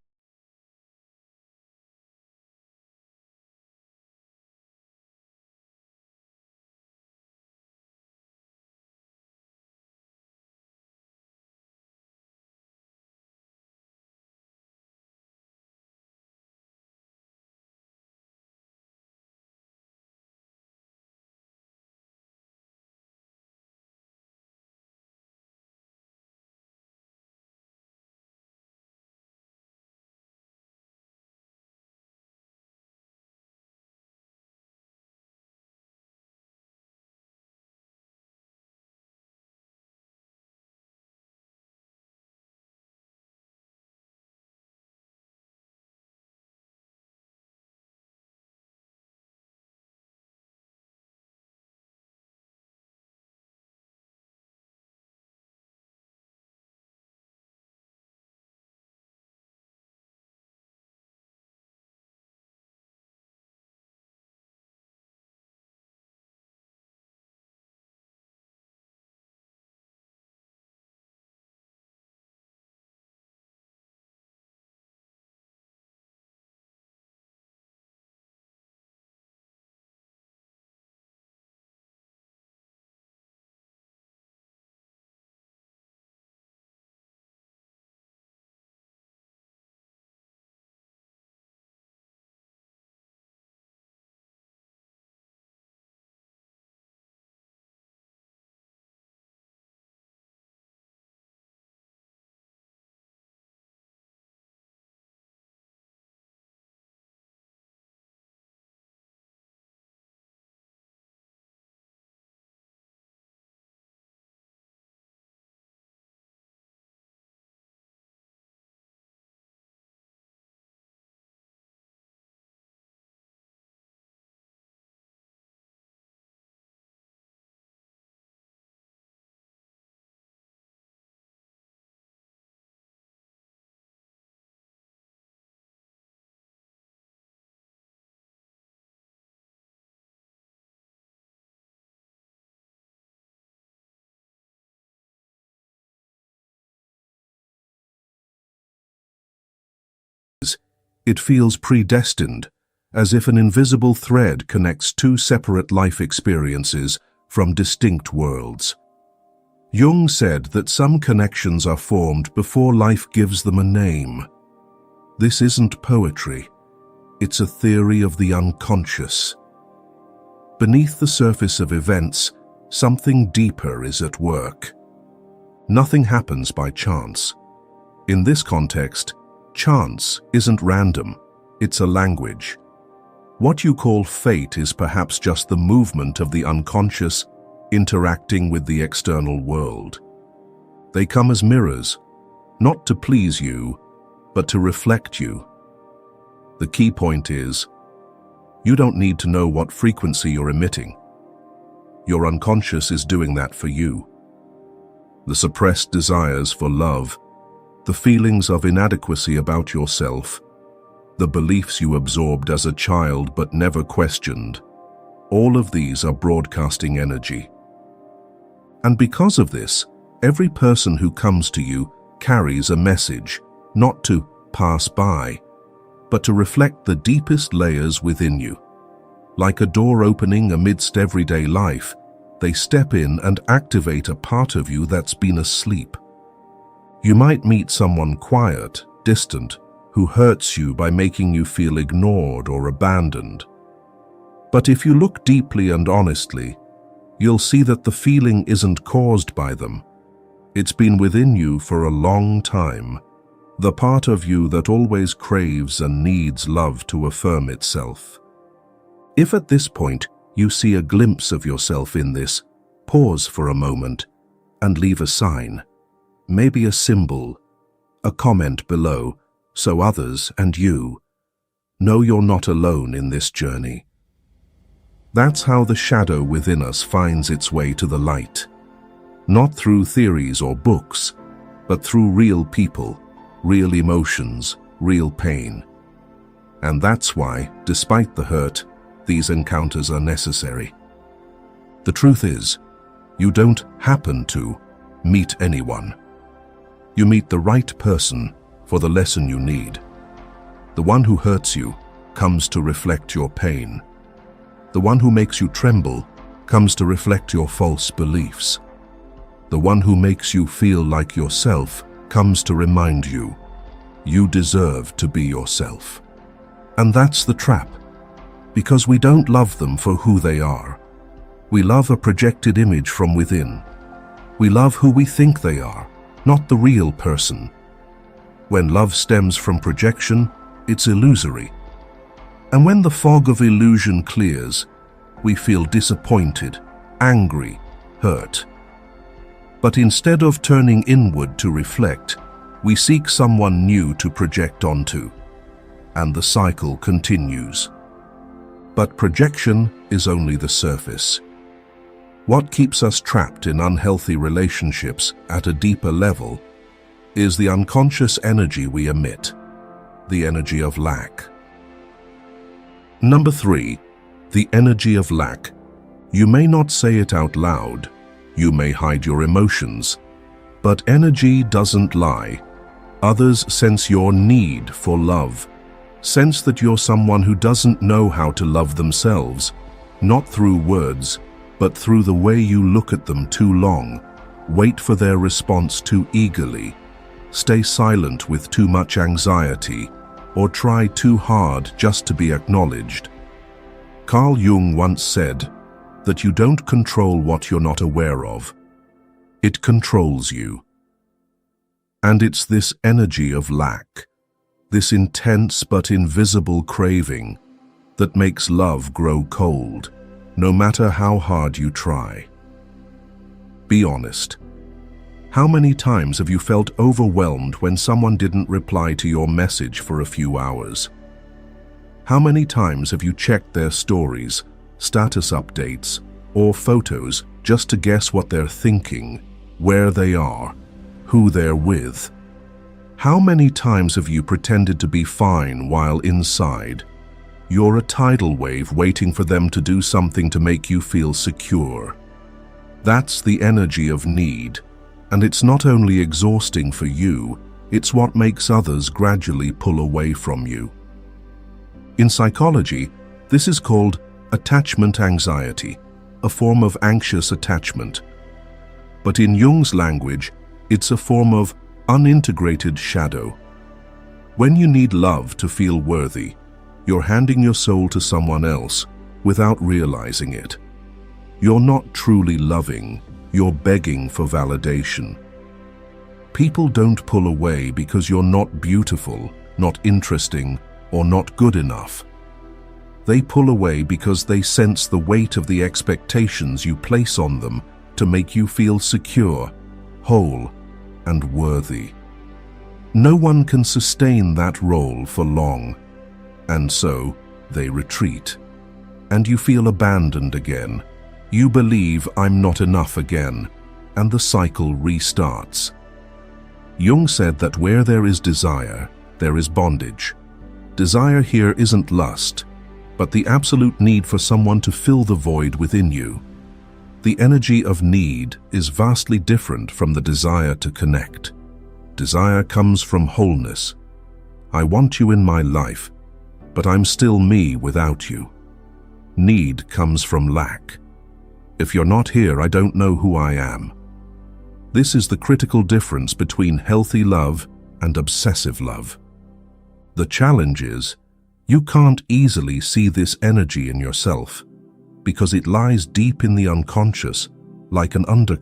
Speaker 1: It feels predestined, as if an invisible thread connects two separate life experiences from distinct worlds. Jung said that some connections are formed before life gives them a name. This isn't poetry. It's a theory of the unconscious. Beneath the surface of events, something deeper is at work. Nothing happens by chance. In this context, chance isn't random, it's a language. What you call fate is perhaps just the movement of the unconscious interacting with the external world. They come as mirrors, not to please you, but to reflect you. The key point is, you don't need to know what frequency you're emitting. Your unconscious is doing that for you. The suppressed desires for love, the feelings of inadequacy about yourself, the beliefs you absorbed as a child but never questioned, all of these are broadcasting energy. And because of this, every person who comes to you carries a message, not to pass by, but to reflect the deepest layers within you. Like a door opening amidst everyday life, they step in and activate a part of you that's been asleep. You might meet someone quiet, distant, who hurts you by making you feel ignored or abandoned. But if you look deeply and honestly, you'll see that the feeling isn't caused by them. It's been within you for a long time, the part of you that always craves and needs love to affirm itself. If at this point you see a glimpse of yourself in this, pause for a moment and leave a sign. Maybe a symbol, a comment below, so others and you know you're not alone in this journey. That's how the shadow within us finds its way to the light. Not through theories or books, but through real people, real emotions, real pain. And that's why, despite the hurt, these encounters are necessary. The truth is, you don't happen to meet anyone. You meet the right person for the lesson you need. The one who hurts you comes to reflect your pain. The one who makes you tremble comes to reflect your false beliefs. The one who makes you feel like yourself comes to remind you, you deserve to be yourself. And that's the trap, because we don't love them for who they are. We love a projected image from within. We love who we think they are, not the real person. When love stems from projection, it's illusory. And when the fog of illusion clears, we feel disappointed, angry, hurt. But instead of turning inward to reflect, we seek someone new to project onto, and the cycle continues. But projection is only the surface. What keeps us trapped in unhealthy relationships at a deeper level is the unconscious energy we emit, the energy of lack. Number 3, the energy of lack. You may not say it out loud, you may hide your emotions, but energy doesn't lie. Others sense your need for love, sense that you're someone who doesn't know how to love themselves, not through words, but through the way you look at them too long, wait for their response too eagerly, stay silent with too much anxiety, or try too hard just to be acknowledged. Carl Jung once said that you don't control what you're not aware of. It controls you. And it's this energy of lack, this intense but invisible craving, that makes love grow cold, no matter how hard you try. Be honest. How many times have you felt overwhelmed when someone didn't reply to your message for a few hours? How many times have you checked their stories, status updates, or photos just to guess what they're thinking, where they are, who they're with? How many times have you pretended to be fine while inside you're a tidal wave waiting for them to do something to make you feel secure? That's the energy of need, and it's not only exhausting for you, it's what makes others gradually pull away from you. In psychology, this is called attachment anxiety, a form of anxious attachment. But in Jung's language, it's a form of unintegrated shadow. When you need love to feel worthy, you're handing your soul to someone else without realizing it. You're not truly loving, you're begging for validation. People don't pull away because you're not beautiful, not interesting, or not good enough. They pull away because they sense the weight of the expectations you place on them to make you feel secure, whole, and worthy. No one can sustain that role for long, and so they retreat. And you feel abandoned again. You believe I'm not enough again, and the cycle restarts. Jung said that where there is desire, there is bondage. Desire here isn't lust, but the absolute need for someone to fill the void within you. The energy of need is vastly different from the desire to connect. Desire comes from wholeness. I want you in my life, but I'm still me without you. Need comes from lack. If you're not here, I don't know who I am. This is the critical difference between healthy love and obsessive love. The challenge is, you can't easily see this energy in yourself because it lies deep in the unconscious, like an undercurrent.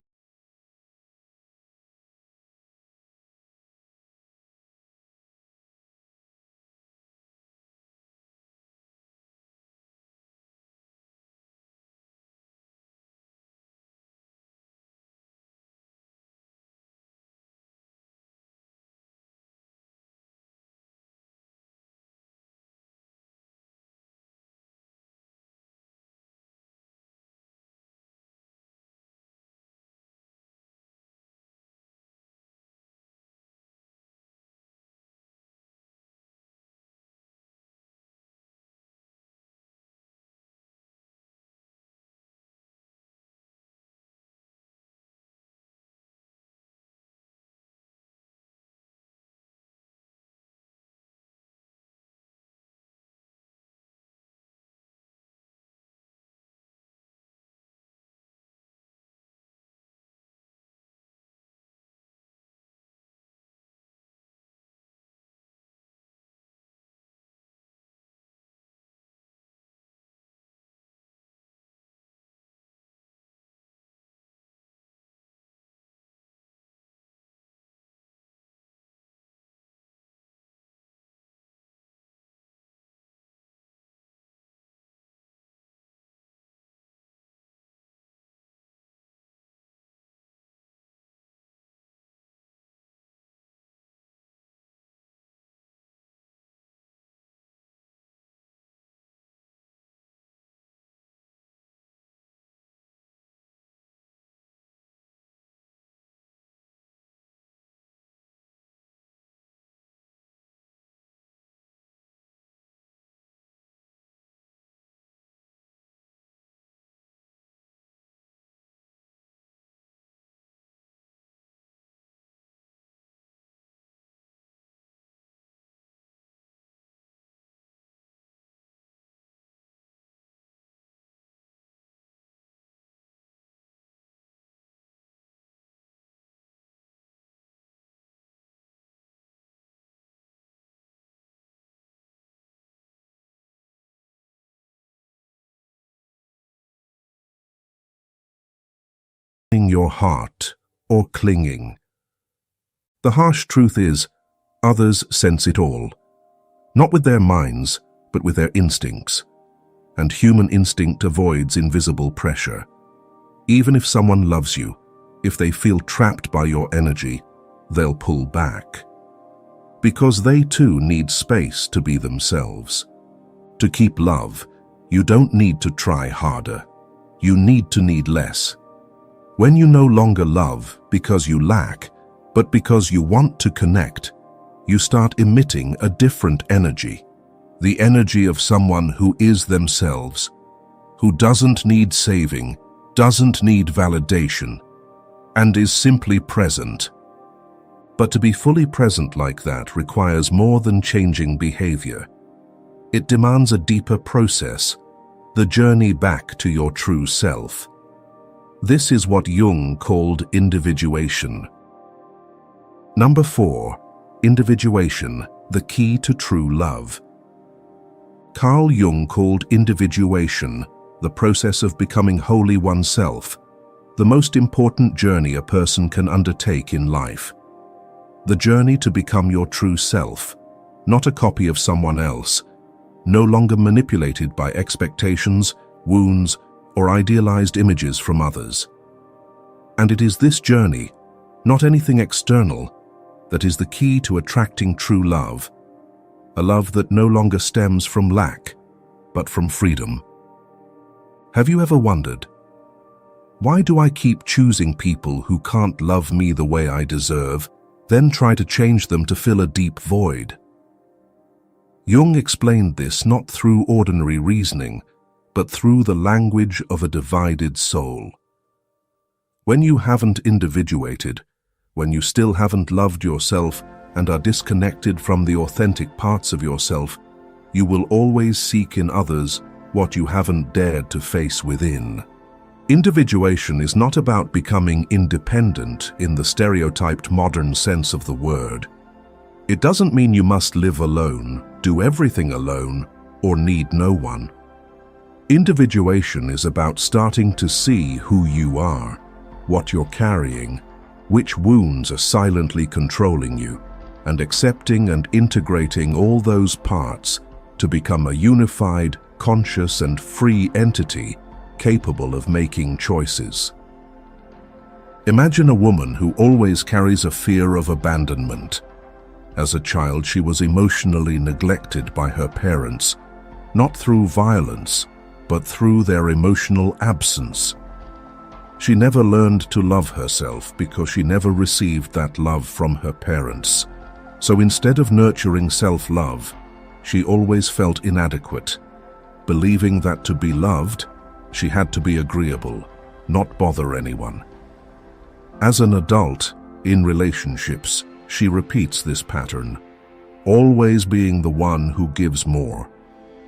Speaker 1: your heart or clinging. The harsh truth is, others sense it all, not with their minds, but with their instincts. And human instinct avoids invisible pressure. Even if someone loves you, if they feel trapped by your energy, they'll pull back. Because they too need space to be themselves. To keep love, you don't need to try harder. You need less. When you no longer love because you lack, but because you want to connect, you start emitting a different energy. The energy of someone who is themselves, who doesn't need saving, doesn't need validation, and is simply present. But to be fully present like that requires more than changing behavior. It demands a deeper process, the journey back to your true self. This is what Jung called individuation. Number 4, individuation, the key to true love. Carl Jung called individuation, the process of becoming wholly oneself, the most important journey a person can undertake in life. The journey to become your true self, not a copy of someone else, no longer manipulated by expectations, wounds, or idealized images from others. And it is this journey, not anything external, that is the key to attracting true love, a love that no longer stems from lack, but from freedom. Have you ever wondered, why do I keep choosing people who can't love me the way I deserve, then try to change them to fill a deep void? Jung explained this not through ordinary reasoning, but through the language of a divided soul. When you haven't individuated, when you still haven't loved yourself and are disconnected from the authentic parts of yourself, you will always seek in others what you haven't dared to face within. Individuation is not about becoming independent in the stereotyped modern sense of the word. It doesn't mean you must live alone, do everything alone, or need no one. Individuation is about starting to see who you are, what you're carrying, which wounds are silently controlling you, and accepting and integrating all those parts to become a unified, conscious and free entity capable of making choices. Imagine a woman who always carries a fear of abandonment. As a child, she was emotionally neglected by her parents, not through violence, but through their emotional absence. She never learned to love herself because she never received that love from her parents. So instead of nurturing self-love, she always felt inadequate, believing that to be loved, she had to be agreeable, not bother anyone. As an adult, in relationships, she repeats this pattern, always being the one who gives more,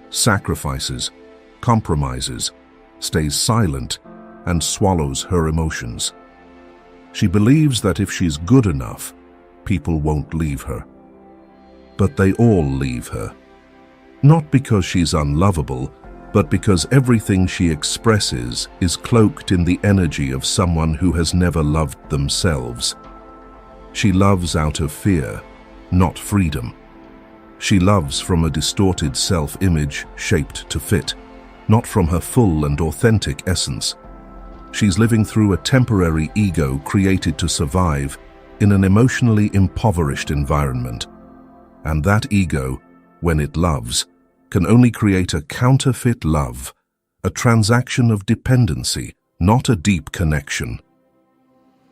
Speaker 1: sacrifices, compromises, stays silent, and swallows her emotions. She believes that if she's good enough, people won't leave her. But they all leave her. Not because she's unlovable, but because everything she expresses is cloaked in the energy of someone who has never loved themselves. She loves out of fear, not freedom. She loves from a distorted self-image shaped to fit, not from her full and authentic essence. She's living through a temporary ego created to survive in an emotionally impoverished environment. And that ego, when it loves, can only create a counterfeit love, a transaction of dependency, not a deep connection.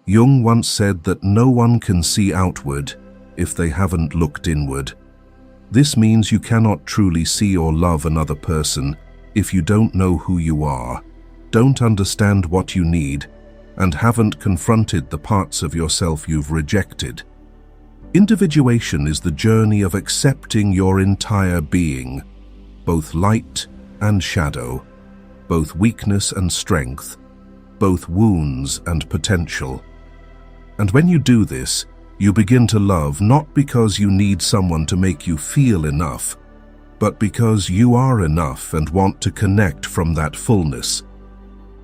Speaker 1: Jung once said that no one can see outward if they haven't looked inward. This means you cannot truly see or love another person if you don't know who you are, don't understand what you need, and haven't confronted the parts of yourself you've rejected. Individuation is the journey of accepting your entire being, both light and shadow, both weakness and strength, both wounds and potential. And when you do this, you begin to love not because you need someone to make you feel enough, but because you are enough and want to connect from that fullness.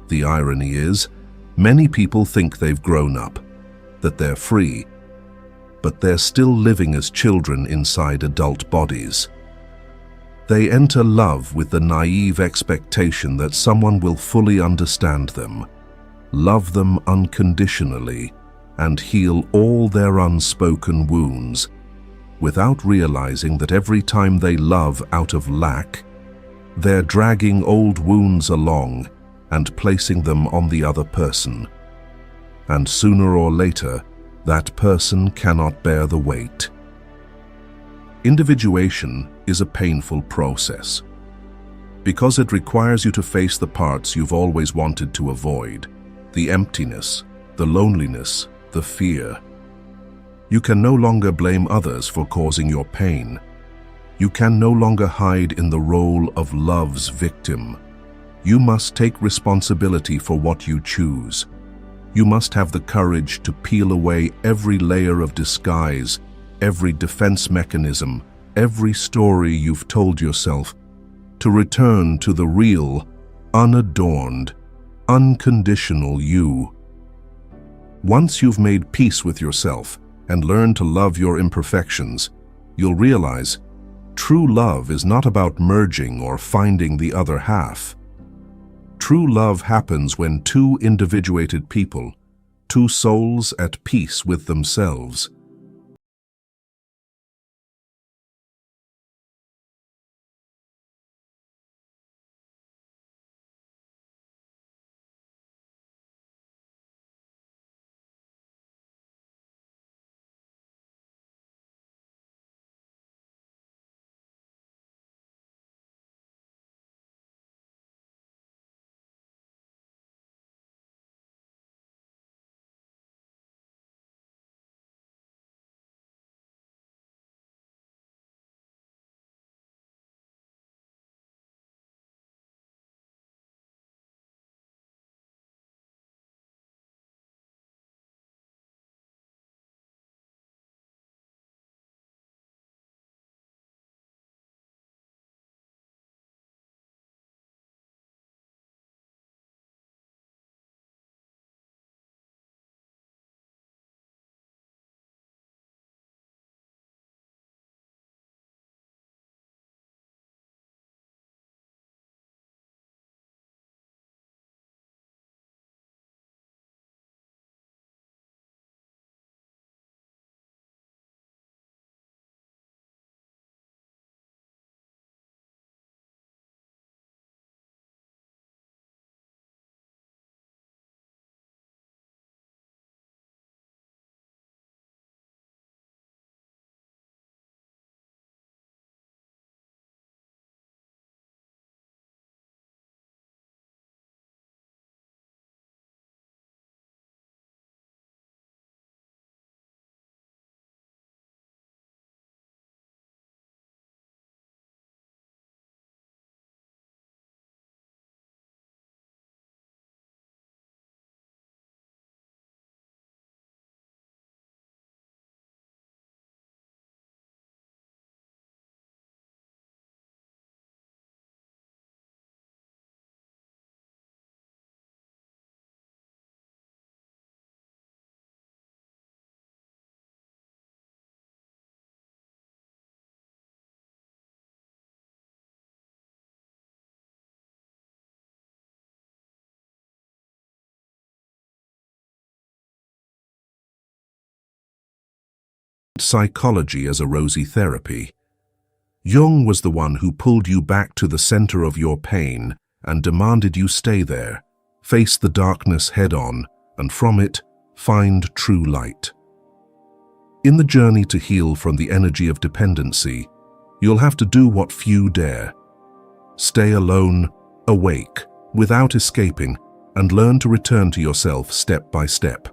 Speaker 1: The irony is, Many people think they've grown up, that they're free, but they're still living as children inside adult bodies. They enter love with the naive expectation that someone will fully understand them, love them unconditionally, and heal all their unspoken wounds, without realizing that every time they love out of lack, they're dragging old wounds along and placing them on the other person. And sooner or later, that person cannot bear the weight. Individuation is a painful process, because it requires you to face the parts you've always wanted to avoid, the emptiness, the loneliness, the fear. You can no longer blame others for causing your pain. You can no longer hide in the role of love's victim. You must take responsibility for what you choose. You must have the courage to peel away every layer of disguise, every defense mechanism, every story you've told yourself, to return to the real, unadorned, unconditional you. Once you've made peace with yourself and learned to love your imperfections, you'll realize true love is not about merging or finding the other half. True love happens when two individuated people, two souls at peace with themselves. Psychology as a rosy therapy. Jung was the one who pulled you back to the center of your pain and demanded you stay there, face the darkness head-on, and from it, find true light. In the journey to heal from the energy of dependency, you'll have to do what few dare. Stay alone, awake, without escaping, and learn to return to yourself step by step.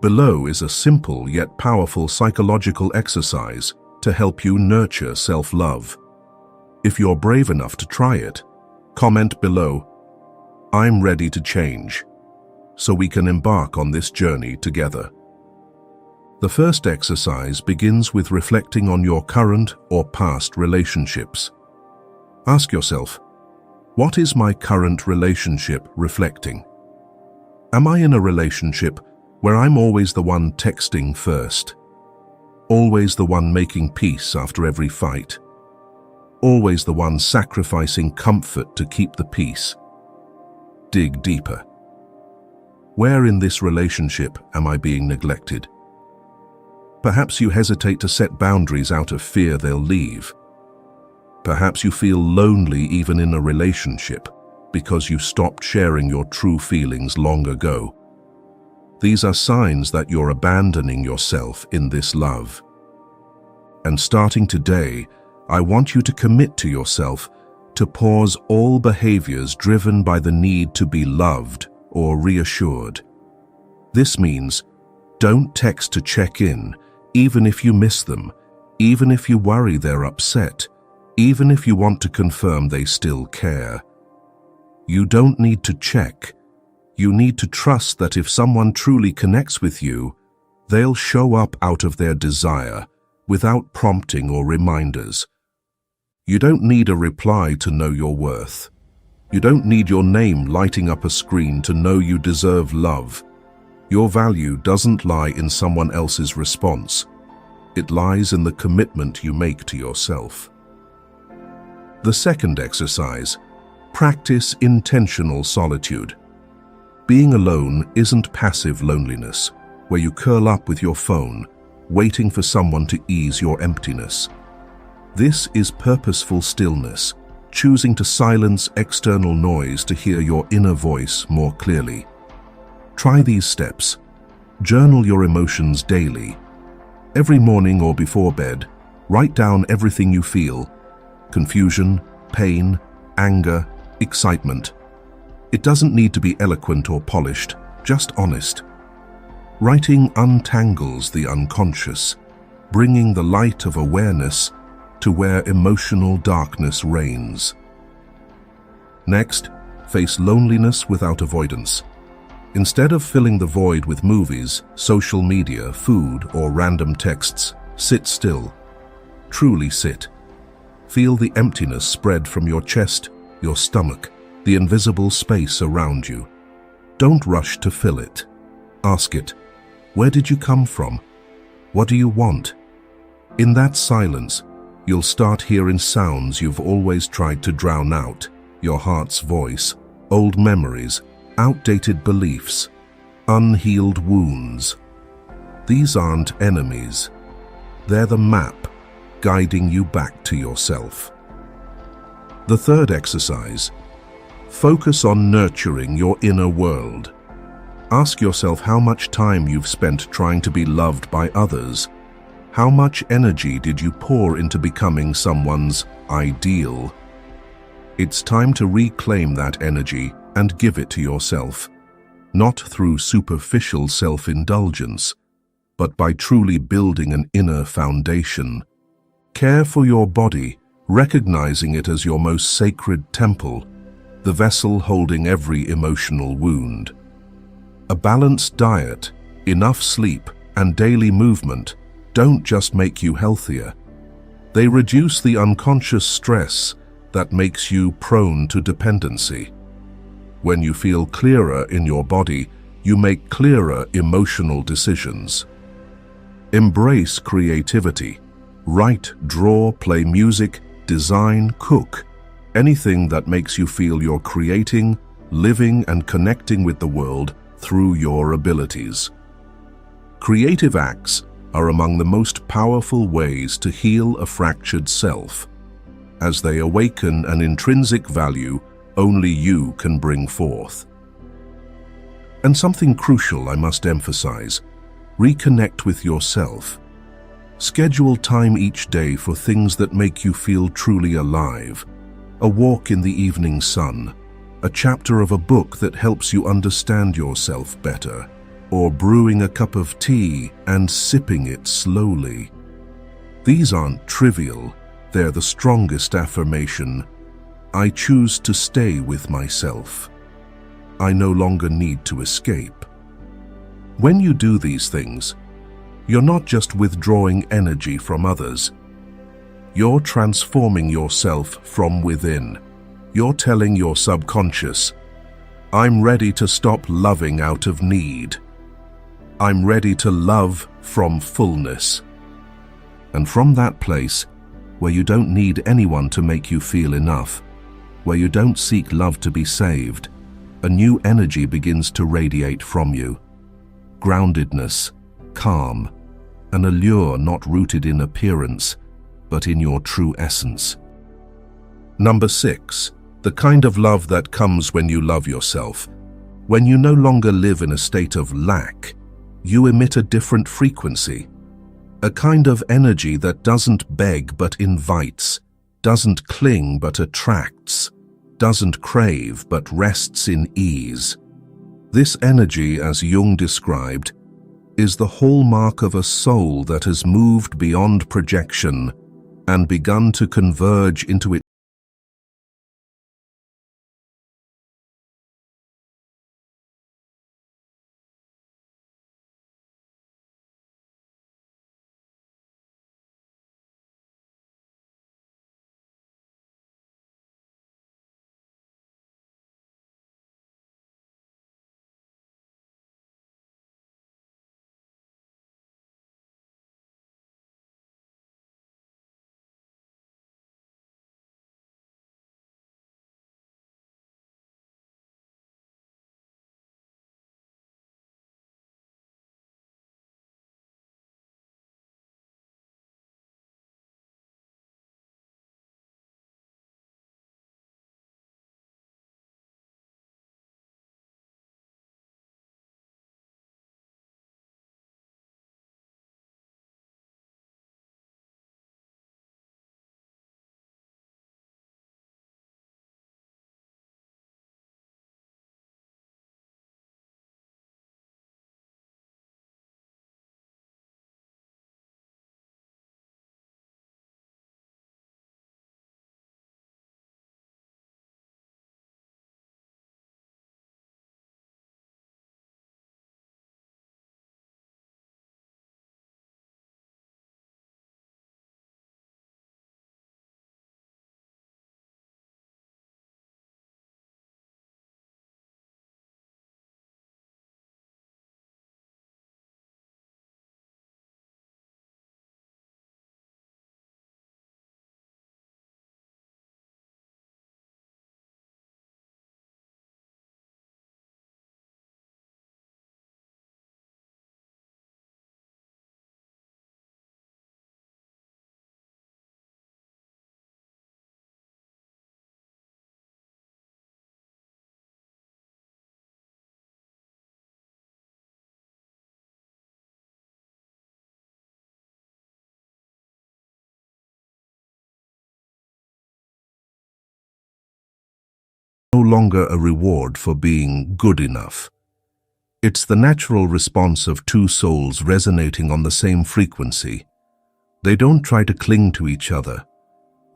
Speaker 1: Below is a simple yet powerful psychological exercise to help you nurture self-love. If you're brave enough to try it, comment below, "I'm ready to change," so we can embark on this journey together. The first exercise begins with reflecting on your current or past relationships. Ask yourself, what is my current relationship reflecting? Am I in a relationship where I'm always the one texting first? Always the one making peace after every fight? Always the one sacrificing comfort to keep the peace? Dig deeper. Where in this relationship am I being neglected? Perhaps you hesitate to set boundaries out of fear they'll leave. Perhaps you feel lonely even in a relationship because you stopped sharing your true feelings long ago. These are signs that you're abandoning yourself in this love. And starting today, I want you to commit to yourself to pause all behaviors driven by the need to be loved or reassured. This means don't text to check in, even if you miss them, even if you worry they're upset, even if you want to confirm they still care. You don't need to check. You need to trust that if someone truly connects with you, they'll show up out of their desire, without prompting or reminders. You don't need a reply to know your worth. You don't need your name lighting up a screen to know you deserve love. Your value doesn't lie in someone else's response. It lies in the commitment you make to yourself. The second exercise: practice intentional solitude. Being alone isn't passive loneliness, where you curl up with your phone, waiting for someone to ease your emptiness. This is purposeful stillness, choosing to silence external noise to hear your inner voice more clearly. Try these steps. Journal your emotions daily. Every morning or before bed, write down everything you feel: confusion, pain, anger, excitement. It doesn't need to be eloquent or polished, just honest. Writing untangles the unconscious, bringing the light of awareness to where emotional darkness reigns. Next, face loneliness without avoidance. Instead of filling the void with movies, social media, food, or random texts, sit still. Truly sit. Feel the emptiness spread from your chest, your stomach, the invisible space around you. Don't rush to fill it. Ask it, where did you come from? What do you want? In that silence, you'll start hearing sounds you've always tried to drown out: your heart's voice, old memories, outdated beliefs, unhealed wounds. These aren't enemies. They're the map guiding you back to yourself. The third exercise: focus on nurturing your inner world. Ask yourself how much time you've spent trying to be loved by others. How much energy did you pour into becoming someone's ideal? It's time to reclaim that energy and give it to yourself, not through superficial self-indulgence, but by truly building an inner foundation. Care for your body, recognizing it as your most sacred temple, the vessel holding every emotional wound. A balanced diet, enough sleep, and daily movement don't just make you healthier. They reduce the unconscious stress that makes you prone to dependency. When you feel clearer in your body, you make clearer emotional decisions. Embrace creativity. Write, draw, play music, design, cook. Anything that makes you feel you're creating, living, and connecting with the world through your abilities. Creative acts are among the most powerful ways to heal a fractured self, as they awaken an intrinsic value only you can bring forth. And something crucial I must emphasize: reconnect with yourself. Schedule time each day for things that make you feel truly alive. A walk in the evening sun, a chapter of a book that helps you understand yourself better, or brewing a cup of tea and sipping it slowly. These aren't trivial, they're the strongest affirmation. I choose to stay with myself. I no longer need to escape. When you do these things, you're not just withdrawing energy from others. You're transforming yourself from within. You're telling your subconscious, I'm ready to stop loving out of need. I'm ready to love from fullness. And from that place, where you don't need anyone to make you feel enough, where you don't seek love to be saved, a new energy begins to radiate from you. Groundedness, calm, an allure not rooted in appearance, but in your true essence. Number 6, the kind of love that comes when you love yourself. When you no longer live in a state of lack, you emit a different frequency. A kind of energy that doesn't beg but invites, doesn't cling but attracts, doesn't crave but rests in ease. This energy, as Jung described, is the hallmark of a soul that has moved beyond projection and begun to converge into its no longer a reward for being good enough. It's the natural response of two souls resonating on the same frequency. They don't try to cling to each other.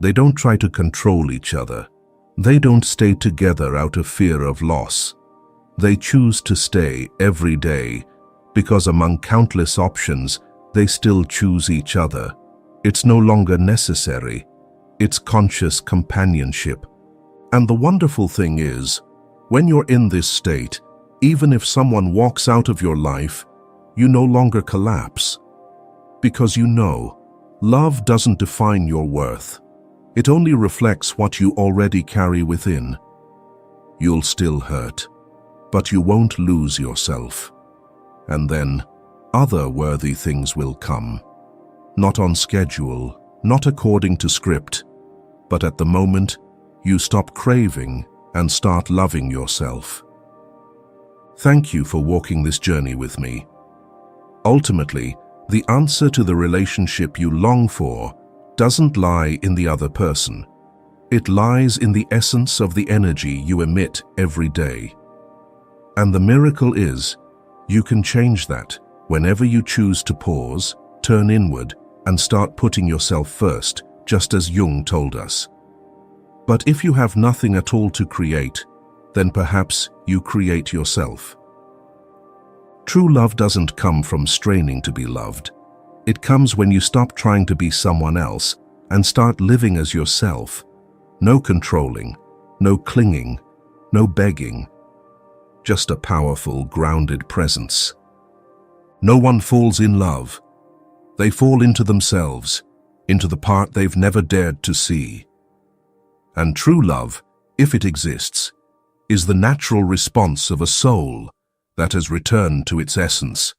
Speaker 1: They don't try to control each other. They don't stay together out of fear of loss. They choose to stay every day because among countless options, they still choose each other. It's no longer necessary. It's conscious companionship. And the wonderful thing is, when you're in this state, even if someone walks out of your life, you no longer collapse. Because you know, love doesn't define your worth. It only reflects what you already carry within. You'll still hurt, but you won't lose yourself. And then, other worthy things will come. Not on schedule, not according to script, but at the moment, you stop craving and start loving yourself. Thank you for walking this journey with me. Ultimately, the answer to the relationship you long for doesn't lie in the other person. It lies in the essence of the energy you emit every day. And the miracle is, you can change that whenever you choose to pause, turn inward, and start putting yourself first, just as Jung told us. But if you have nothing at all to create, then perhaps you create yourself. True love doesn't come from straining to be loved. It comes when you stop trying to be someone else and start living as yourself. No controlling, no clinging, no begging. just a powerful, grounded presence. No one falls in love. They fall into themselves, into the part they've never dared to see. And true love, if it exists, is the natural response of a soul that has returned to its essence.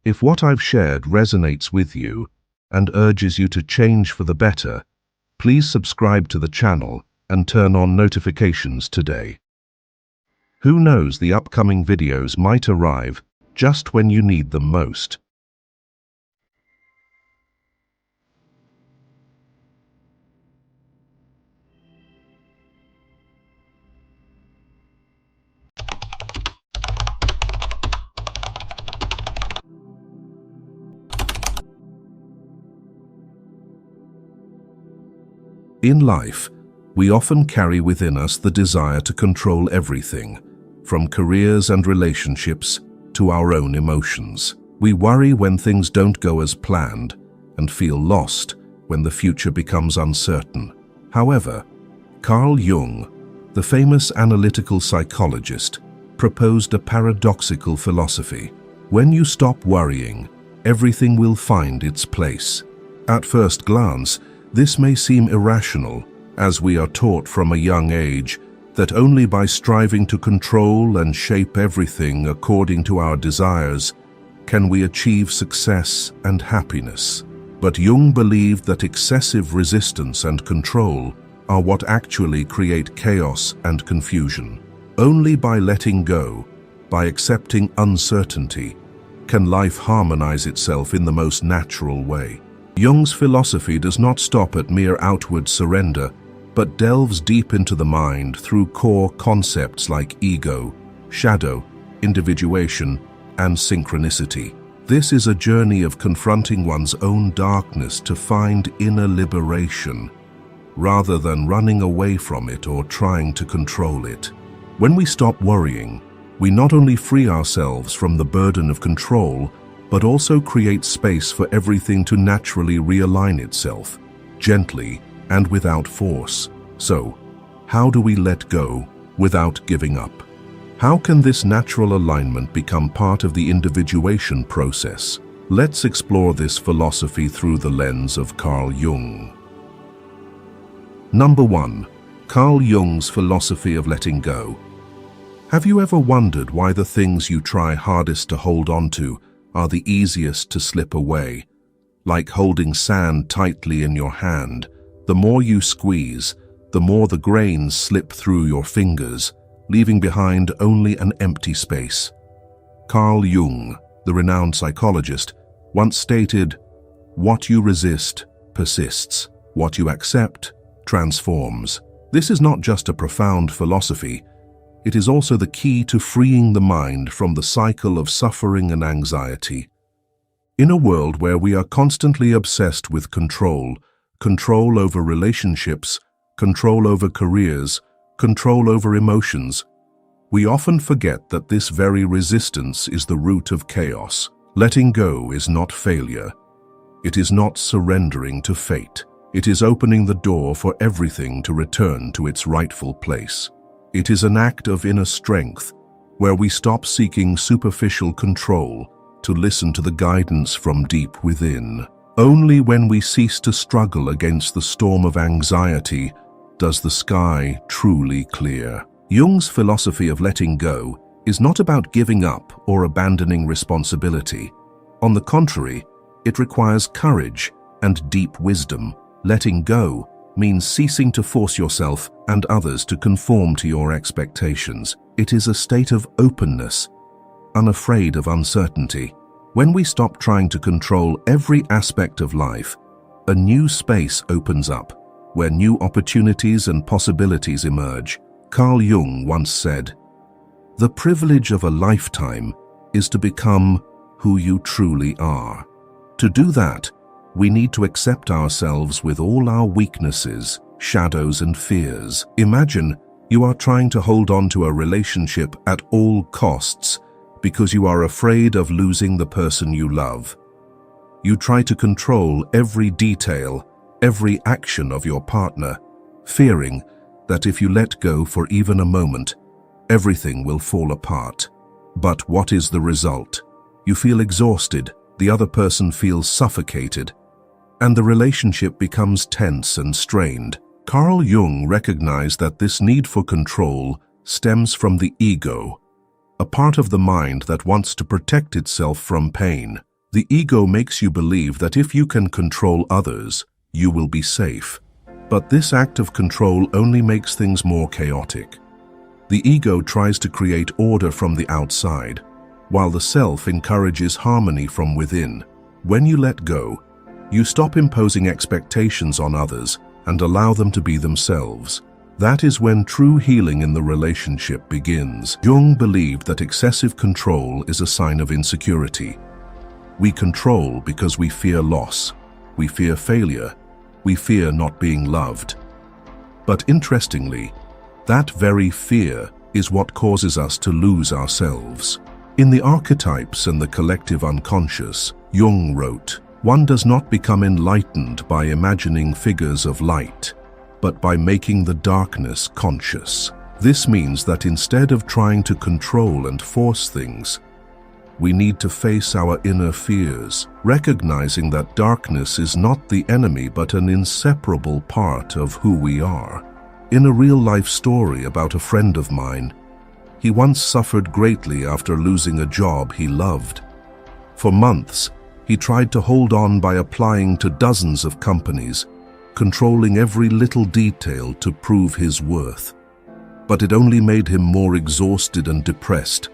Speaker 1: If what I've shared resonates with you and urges you to change for the better, please subscribe to the channel and turn on notifications today. Who knows, the upcoming videos might arrive just when you need them most. In life, we often carry within us the desire to control everything, from careers and relationships to our own emotions. We worry when things don't go as planned and feel lost when the future becomes uncertain. However, Carl Jung, the famous analytical psychologist, proposed a paradoxical philosophy. When you stop worrying, everything will find its place. At first glance, this may seem irrational, as we are taught from a young age that only by striving to control and shape everything according to our desires can we achieve success and happiness. But Jung believed that excessive resistance and control are what actually create chaos and confusion. Only by letting go, by accepting uncertainty, can life harmonize itself in the most natural way. Jung's philosophy does not stop at mere outward surrender, but delves deep into the mind through core concepts like ego, shadow, individuation, and synchronicity. This is a journey of confronting one's own darkness to find inner liberation, rather than running away from it or trying to control it. When we stop worrying, we not only free ourselves from the burden of control, but also create space for everything to naturally realign itself, gently and without force. So, how do we let go without giving up? How can this natural alignment become part of the individuation process? Let's explore this philosophy through the lens of Carl Jung. Number 1. Carl Jung's philosophy of letting go. Have you ever wondered why the things you try hardest to hold on to are the easiest to slip away? Like holding sand tightly in your hand, the more you squeeze, the more the grains slip through your fingers, leaving behind only an empty space. Carl Jung, the renowned psychologist, once stated, "What you resist persists. What you accept transforms." This is not just a profound philosophy, it is also the key to freeing the mind from the cycle of suffering and anxiety. In a world where we are constantly obsessed with control over relationships, control over careers, control over emotions, we often forget that this very resistance is the root of chaos. Letting go is not failure. It is not surrendering to fate. It is opening the door for everything to return to its rightful place. It is an act of inner strength, where we stop seeking superficial control to listen to the guidance from deep within. Only when we cease to struggle against the storm of anxiety does the sky truly clear. Jung's philosophy of letting go is not about giving up or abandoning responsibility. On the contrary, it requires courage and deep wisdom. Letting go means ceasing to force yourself and others to conform to your expectations. It is a state of openness, unafraid of uncertainty. When we stop trying to control every aspect of life, a new space opens up, where new opportunities and possibilities emerge. Carl Jung once said, "The privilege of a lifetime is to become who you truly are." To do that, we need to accept ourselves with all our weaknesses, shadows, and fears. Imagine you are trying to hold on to a relationship at all costs because you are afraid of losing the person you love. You try to control every detail, every action of your partner, fearing that if you let go for even a moment, everything will fall apart. But what is the result? You feel exhausted, the other person feels suffocated, and the relationship becomes tense and strained. Carl Jung recognized that this need for control stems from the ego, a part of the mind that wants to protect itself from pain. The ego makes you believe that if you can control others, you will be safe. But this act of control only makes things more chaotic. The ego tries to create order from the outside, while the self encourages harmony from within. When you let go, you stop imposing expectations on others and allow them to be themselves. That is when true healing in the relationship begins. Jung believed that excessive control is a sign of insecurity. We control because we fear loss, we fear failure, we fear not being loved. But interestingly, that very fear is what causes us to lose ourselves. In The Archetypes and the Collective Unconscious, Jung wrote, "One does not become enlightened by imagining figures of light, but by making the darkness conscious." This means that instead of trying to control and force things, we need to face our inner fears, recognizing that darkness is not the enemy but an inseparable part of who we are. In a real-life story about a friend of mine, he once suffered greatly after losing a job he loved. For months, he tried to hold on by applying to dozens of companies, controlling every little detail to prove his worth. But it only made him more exhausted and depressed.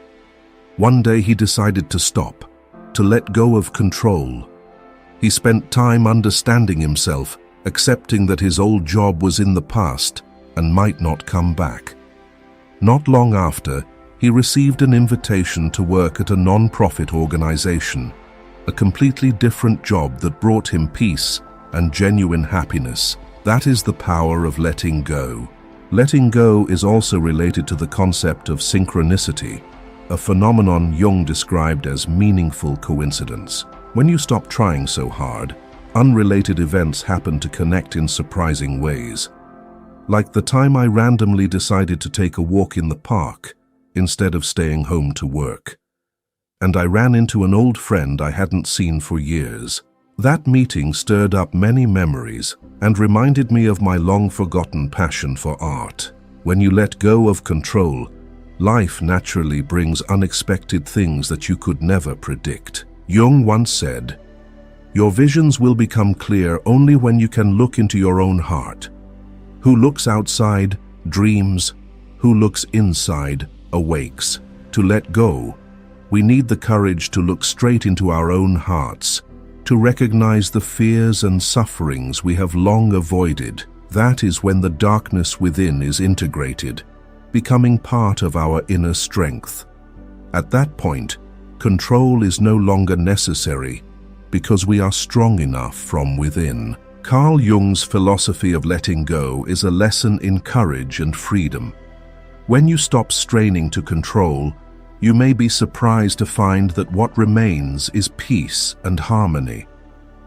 Speaker 1: One day he decided to stop, to let go of control. He spent time understanding himself, accepting that his old job was in the past and might not come back. Not long after, he received an invitation to work at a non-profit organization, a completely different job that brought him peace and genuine happiness. That is the power of letting go. Letting go is also related to the concept of synchronicity, a phenomenon Jung described as meaningful coincidence. When you stop trying so hard, unrelated events happen to connect in surprising ways. Like the time I randomly decided to take a walk in the park instead of staying home to work. And I ran into an old friend I hadn't seen for years. That meeting stirred up many memories and reminded me of my long-forgotten passion for art. When you let go of control, life naturally brings unexpected things that you could never predict. Jung once said, "Your visions will become clear only when you can look into your own heart. Who looks outside, dreams. Who looks inside, awakes." To let go, we need the courage to look straight into our own hearts, to recognize the fears and sufferings we have long avoided. That is when the darkness within is integrated, becoming part of our inner strength. At that point, control is no longer necessary because we are strong enough from within. Carl Jung's philosophy of letting go is a lesson in courage and freedom. When you stop straining to control, you may be surprised to find that what remains is peace and harmony.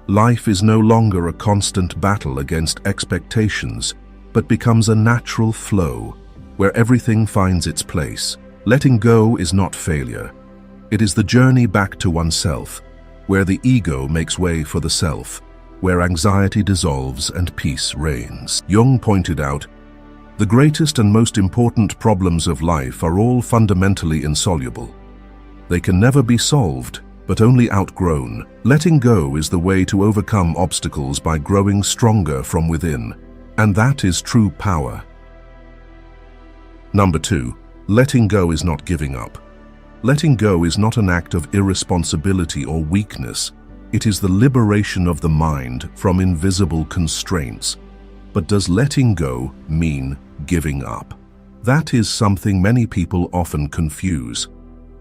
Speaker 1: Life is no longer a constant battle against expectations, but becomes a natural flow where everything finds its place. Letting go is not failure. It is the journey back to oneself, where the ego makes way for the self, where anxiety dissolves and peace reigns. Jung pointed out, "The greatest and most important problems of life are all fundamentally insoluble. They can never be solved, but only outgrown. Letting go is the way to overcome obstacles by growing stronger from within, and that is true power." Number 2, letting go is not giving up. Letting go is not an act of irresponsibility or weakness. It is the liberation of the mind from invisible constraints. But does letting go mean giving up? That is something many people often confuse.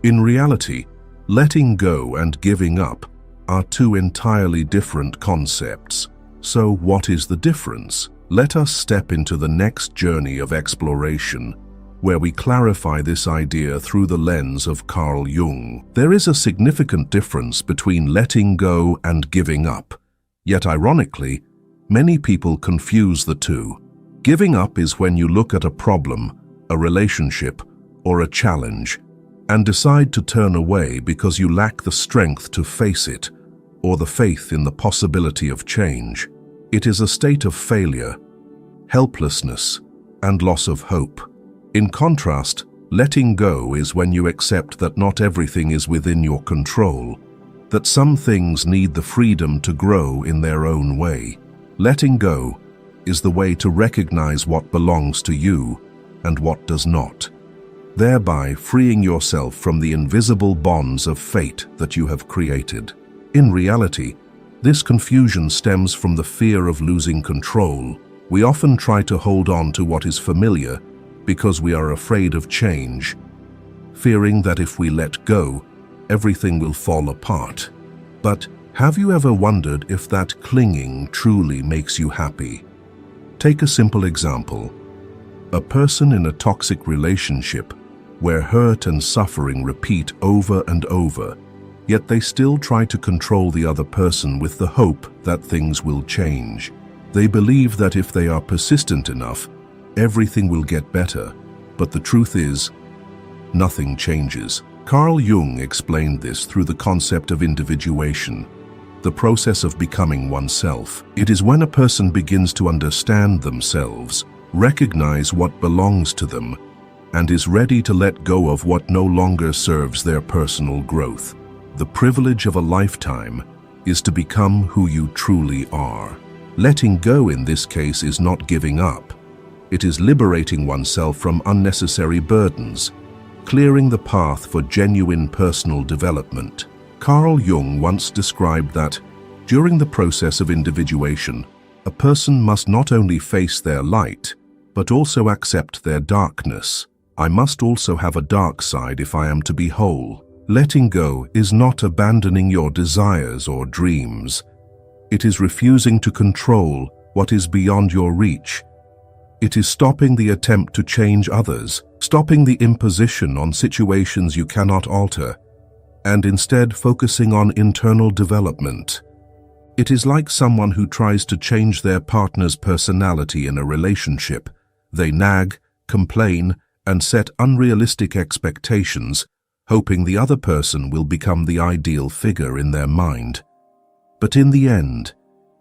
Speaker 1: In reality, letting go and giving up are two entirely different concepts. So what is the difference? Let us step into the next journey of exploration, where we clarify this idea through the lens of Carl Jung. There is a significant difference between letting go and giving up. Yet ironically, many people confuse the two. Giving up is when you look at a problem, a relationship, or a challenge, and decide to turn away because you lack the strength to face it or the faith in the possibility of change. It is a state of failure, helplessness, and loss of hope. In contrast, letting go is when you accept that not everything is within your control, that some things need the freedom to grow in their own way. Letting go is the way to recognize what belongs to you and what does not, thereby freeing yourself from the invisible bonds of fate that you have created. In reality, this confusion stems from the fear of losing control. We often try to hold on to what is familiar because we are afraid of change, fearing that if we let go, everything will fall apart. But have you ever wondered if that clinging truly makes you happy? Take a simple example. A person in a toxic relationship where hurt and suffering repeat over and over, yet they still try to control the other person with the hope that things will change. They believe that if they are persistent enough, everything will get better, but the truth is, nothing changes. Carl Jung explained this through the concept of individuation, the process of becoming oneself. It is when a person begins to understand themselves, recognize what belongs to them, and is ready to let go of what no longer serves their personal growth. The privilege of a lifetime is to become who you truly are. Letting go in this case is not giving up. It is liberating oneself from unnecessary burdens, clearing the path for genuine personal development. Carl Jung once described that, during the process of individuation, a person must not only face their light, but also accept their darkness. I must also have a dark side if I am to be whole. Letting go is not abandoning your desires or dreams. It is refusing to control what is beyond your reach. It is stopping the attempt to change others, stopping the imposition on situations you cannot alter, and instead focusing on internal development. It is like someone who tries to change their partner's personality in a relationship. They nag, complain, and set unrealistic expectations, hoping the other person will become the ideal figure in their mind. But in the end,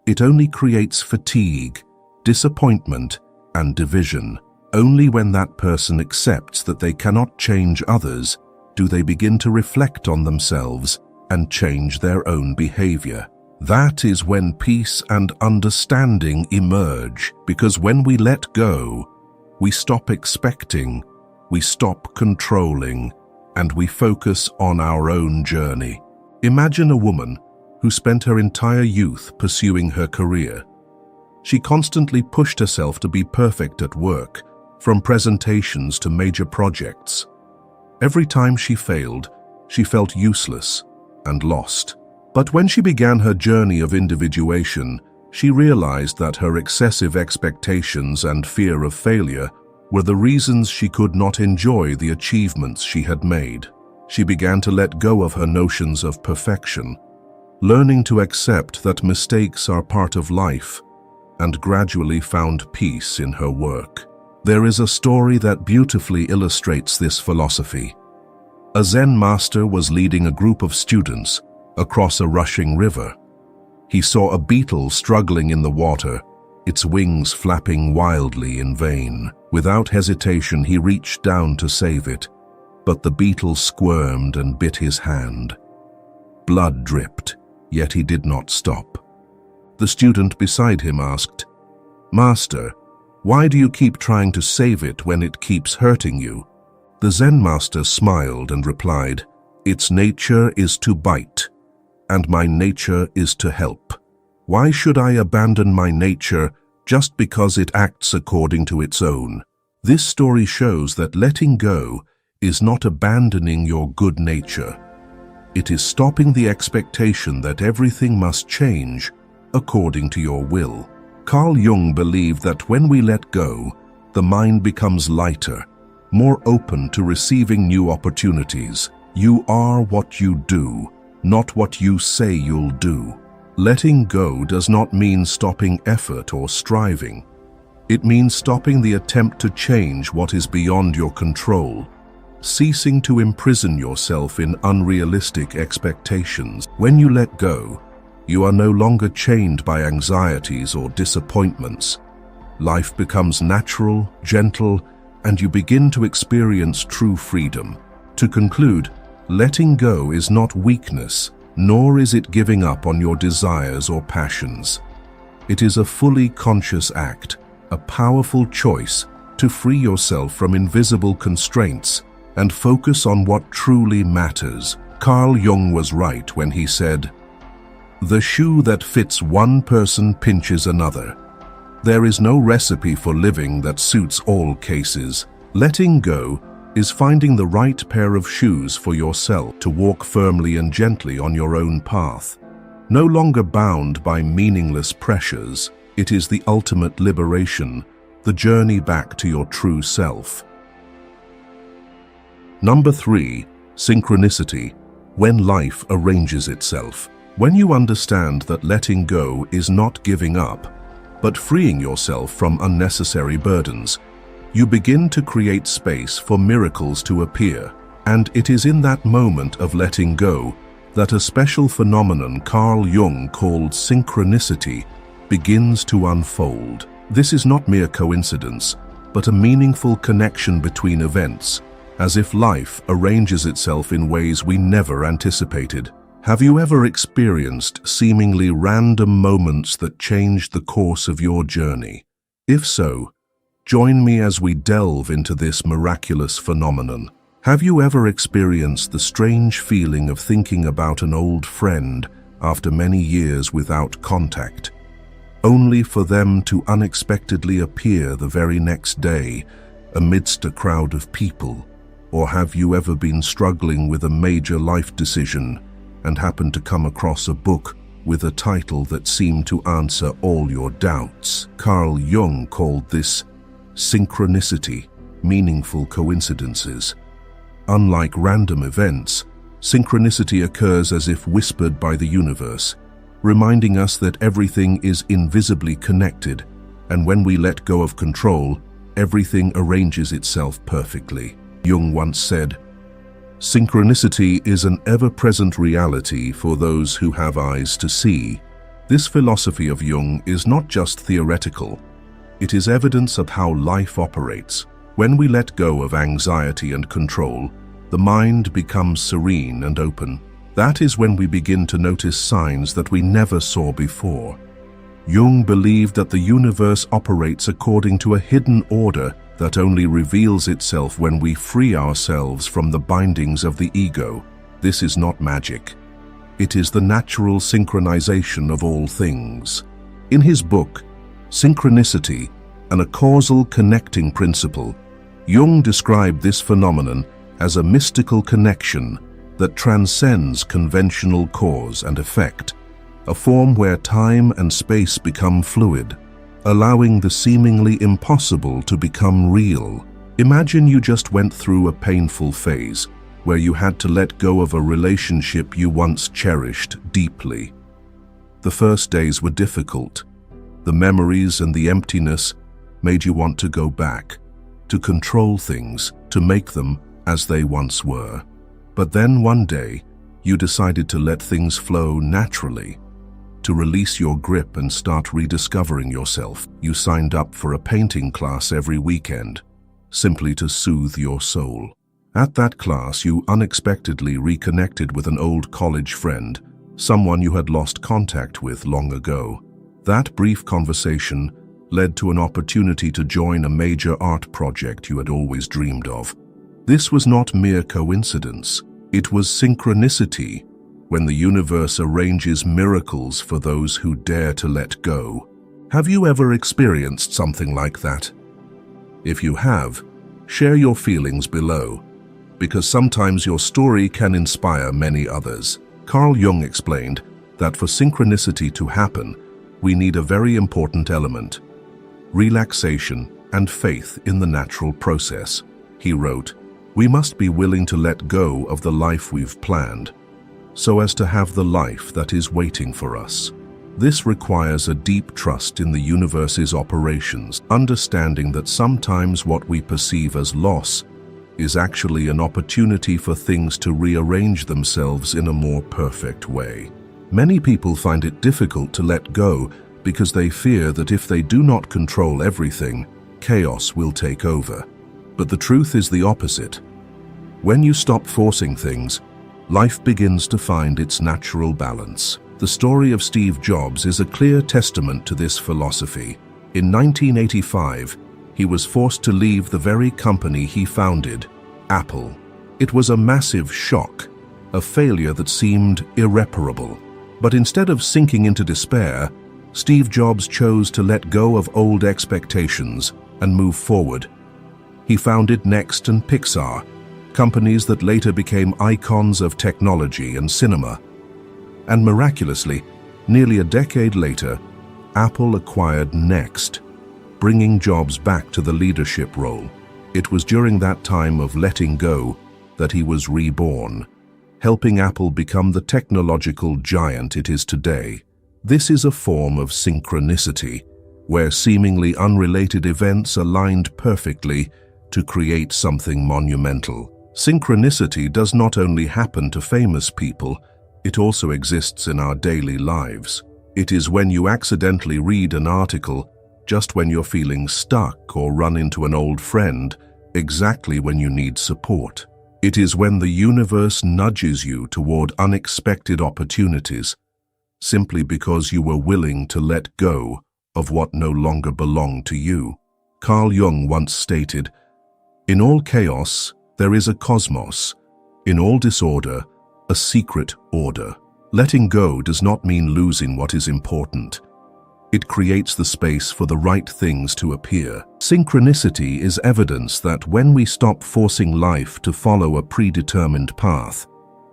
Speaker 1: it only creates fatigue, disappointment, and division. Only when that person accepts that they cannot change others do they begin to reflect on themselves and change their own behavior. That is when peace and understanding emerge, because when we let go, we stop expecting, we stop controlling, and we focus on our own journey. Imagine a woman who spent her entire youth pursuing her career. She constantly pushed herself to be perfect at work, from presentations to major projects. Every time she failed, she felt useless and lost. But when she began her journey of individuation, she realized that her excessive expectations and fear of failure were the reasons she could not enjoy the achievements she had made. She began to let go of her notions of perfection, learning to accept that mistakes are part of life, and gradually found peace in her work. There is a story that beautifully illustrates this philosophy. A Zen master was leading a group of students across a rushing river. He saw a beetle struggling in the water, its wings flapping wildly in vain. Without hesitation, he reached down to save it, but the beetle squirmed and bit his hand. Blood dripped, yet he did not stop. The student beside him asked, "Master, why do you keep trying to save it when it keeps hurting you?" The Zen master smiled and replied, "Its nature is to bite, and my nature is to help. Why should I abandon my nature just because it acts according to its own?" This story shows that letting go is not abandoning your good nature. It is stopping the expectation that everything must change according to your will. Carl Jung believed that when we let go, the mind becomes lighter, more open to receiving new opportunities. You are what you do, not what you say you'll do. Letting go does not mean stopping effort or striving. It means stopping the attempt to change what is beyond your control. ceasing to imprison yourself in unrealistic expectations. When you let go, you are no longer chained by anxieties or disappointments. Life becomes natural, gentle, and you begin to experience true freedom. To conclude, letting go is not weakness, nor is it giving up on your desires or passions. It is a fully conscious act, a powerful choice to free yourself from invisible constraints and focus on what truly matters. Carl Jung was right when he said, "The shoe that fits one person pinches another." There is no recipe for living that suits all cases. Letting go is finding the right pair of shoes for yourself to walk firmly and gently on your own path. No longer bound by meaningless pressures, it is the ultimate liberation, the journey back to your true self. Number 3. Synchronicity. When life arranges itself. When you understand that letting go is not giving up, but freeing yourself from unnecessary burdens, you begin to create space for miracles to appear. And it is in that moment of letting go that a special phenomenon Carl Jung called synchronicity begins to unfold. This is not mere coincidence, but a meaningful connection between events, as if life arranges itself in ways we never anticipated. Have you ever experienced seemingly random moments that changed the course of your journey? If so, join me as we delve into this miraculous phenomenon. Have you ever experienced the strange feeling of thinking about an old friend after many years without contact, only for them to unexpectedly appear the very next day amidst a crowd of people? Or have you ever been struggling with a major life decision and happened to come across a book with a title that seemed to answer all your doubts? Carl Jung called this synchronicity, meaningful coincidences. Unlike random events, synchronicity occurs as if whispered by the universe, reminding us that everything is invisibly connected, and when we let go of control, everything arranges itself perfectly. Jung once said, "Synchronicity is an ever-present reality for those who have eyes to see." This philosophy of Jung is not just theoretical. It is evidence of how life operates. When we let go of anxiety and control, the mind becomes serene and open. That is when we begin to notice signs that we never saw before. Jung believed that the universe operates according to a hidden order that only reveals itself when we free ourselves from the bindings of the ego. This is not magic. It is the natural synchronization of all things. In his book, Synchronicity and a Causal Connecting Principle, Jung described this phenomenon as a mystical connection that transcends conventional cause and effect, a form where time and space become fluid, allowing the seemingly impossible to become real. Imagine you just went through a painful phase where you had to let go of a relationship you once cherished deeply. The first days were difficult. The memories and the emptiness made you want to go back, to control things, to make them as they once were. But then one day, you decided to let things flow naturally, to release your grip and start rediscovering yourself. You signed up for a painting class every weekend, simply to soothe your soul. At that class, you unexpectedly reconnected with an old college friend, someone you had lost contact with long ago. That brief conversation led to an opportunity to join a major art project you had always dreamed of. This was not mere coincidence. It was synchronicity, when the universe arranges miracles for those who dare to let go. Have you ever experienced something like that? If you have, share your feelings below, because sometimes your story can inspire many others. Carl Jung explained that for synchronicity to happen, we need a very important element: relaxation and faith in the natural process. He wrote, "We must be willing to let go of the life we've planned, so as to have the life that is waiting for us." This requires a deep trust in the universe's operations, understanding that sometimes what we perceive as loss is actually an opportunity for things to rearrange themselves in a more perfect way. Many people find it difficult to let go because they fear that if they do not control everything, chaos will take over. But the truth is the opposite. When you stop forcing things, life begins to find its natural balance. The story of Steve Jobs is a clear testament to this philosophy. In 1985, he was forced to leave the very company he founded, Apple. It was a massive shock, a failure that seemed irreparable. But instead of sinking into despair, Steve Jobs chose to let go of old expectations and move forward. He founded Next and Pixar, companies that later became icons of technology and cinema. And miraculously, nearly a decade later, Apple acquired Next, bringing Jobs back to the leadership role. It was during that time of letting go that he was reborn, helping Apple become the technological giant it is today. This is a form of synchronicity, where seemingly unrelated events aligned perfectly to create something monumental. Synchronicity does not only happen to famous people, it also exists in our daily lives. It is when you accidentally read an article just when you're feeling stuck or run into an old friend exactly when you need support. It is when the universe nudges you toward unexpected opportunities simply because you were willing to let go of what no longer belonged to you. Carl Jung once stated, "In all chaos, there is a cosmos. In all disorder, a secret order." Letting go does not mean losing what is important. It creates the space for the right things to appear. Synchronicity is evidence that when we stop forcing life to follow a predetermined path,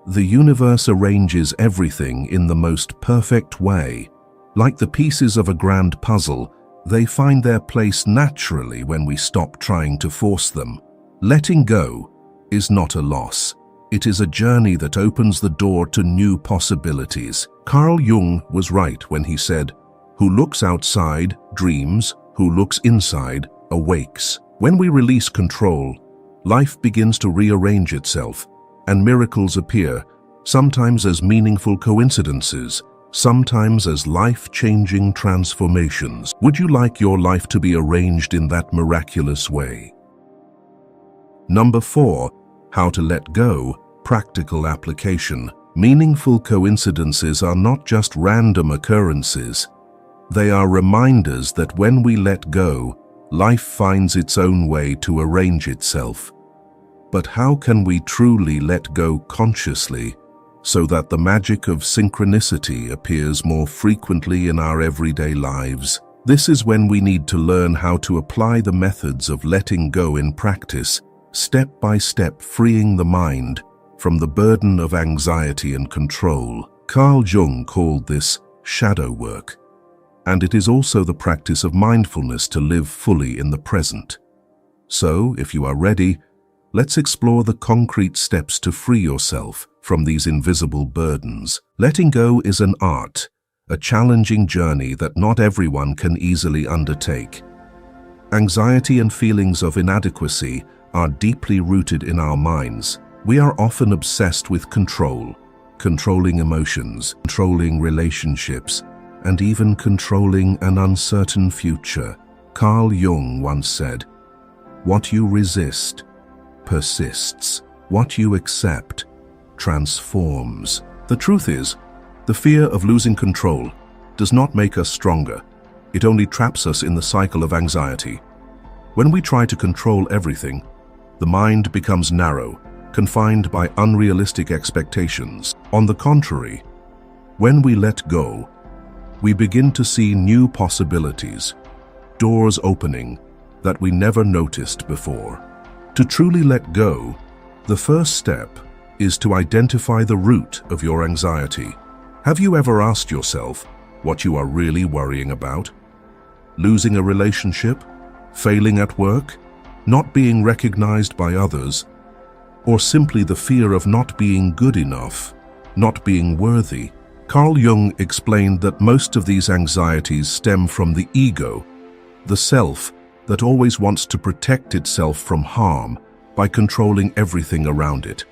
Speaker 1: the universe arranges everything in the most perfect way. Like the pieces of a grand puzzle, they find their place naturally when we stop trying to force them. Letting go is not a loss. It is a journey that opens the door to new possibilities. Carl Jung was right when he said, "Who looks outside dreams, who looks inside awakes." When we release control, life begins to rearrange itself, and miracles appear, sometimes as meaningful coincidences, sometimes as life-changing transformations. Would you like your life to be arranged in that miraculous way? Number 4. How to let go. Practical application. Meaningful coincidences are not just random occurrences. They are reminders that when we let go, life finds its own way to arrange itself. But how can we truly let go consciously so that the magic of synchronicity appears more frequently in our everyday lives? This is when we need to learn how to apply the methods of letting go in practice, step by step, freeing the mind from the burden of anxiety and control. Carl Jung called this shadow work, and it is also the practice of mindfulness to live fully in the present. So, if you are ready, let's explore the concrete steps to free yourself from these invisible burdens. Letting go is an art, a challenging journey that not everyone can easily undertake. Anxiety and feelings of inadequacy are deeply rooted in our minds. We are often obsessed with control, controlling emotions, controlling relationships, and even controlling an uncertain future. Carl Jung once said, "What you resist persists. What you accept transforms." The truth is, the fear of losing control does not make us stronger. It only traps us in the cycle of anxiety. When we try to control everything, the mind becomes narrow, confined by unrealistic expectations. On the contrary, when we let go, we begin to see new possibilities, doors opening that we never noticed before. To truly let go, the first step is to identify the root of your anxiety. Have you ever asked yourself what you are really worrying about? Losing a relationship? Failing at work? Not being recognized by others? Or simply the fear of not being good enough, not being worthy? Carl Jung explained that most of these anxieties stem from the ego, the self that always wants to protect itself from harm by controlling everything around it.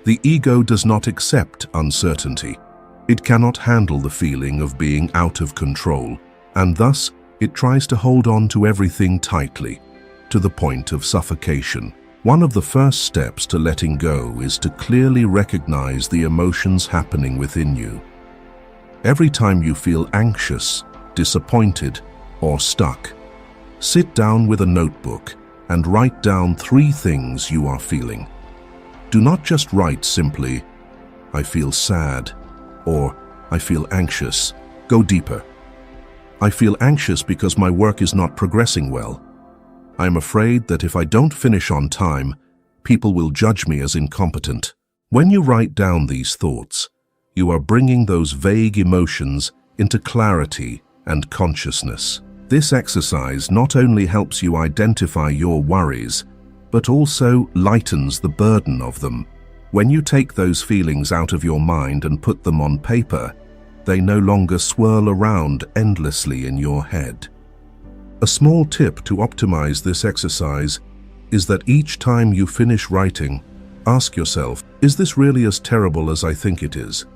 Speaker 1: The ego does not accept uncertainty. It cannot handle the feeling of being out of control, and thus it tries to hold on to everything tightly, to the point of suffocation. One of the first steps to letting go is to clearly recognize the emotions happening within you. Every time you feel anxious, disappointed, or stuck, sit down with a notebook and write down 3 things you are feeling. Do not just write simply, "I feel sad," or "I feel anxious." Go deeper. "I feel anxious because my work is not progressing well. I am afraid that if I don't finish on time, people will judge me as incompetent." When you write down these thoughts, you are bringing those vague emotions into clarity and consciousness. This exercise not only helps you identify your worries, but also lightens the burden of them. When you take those feelings out of your mind and put them on paper, they no longer swirl around endlessly in your head. A small tip to optimize this exercise is that each time you finish writing, ask yourself, is this really as terrible as I think it is?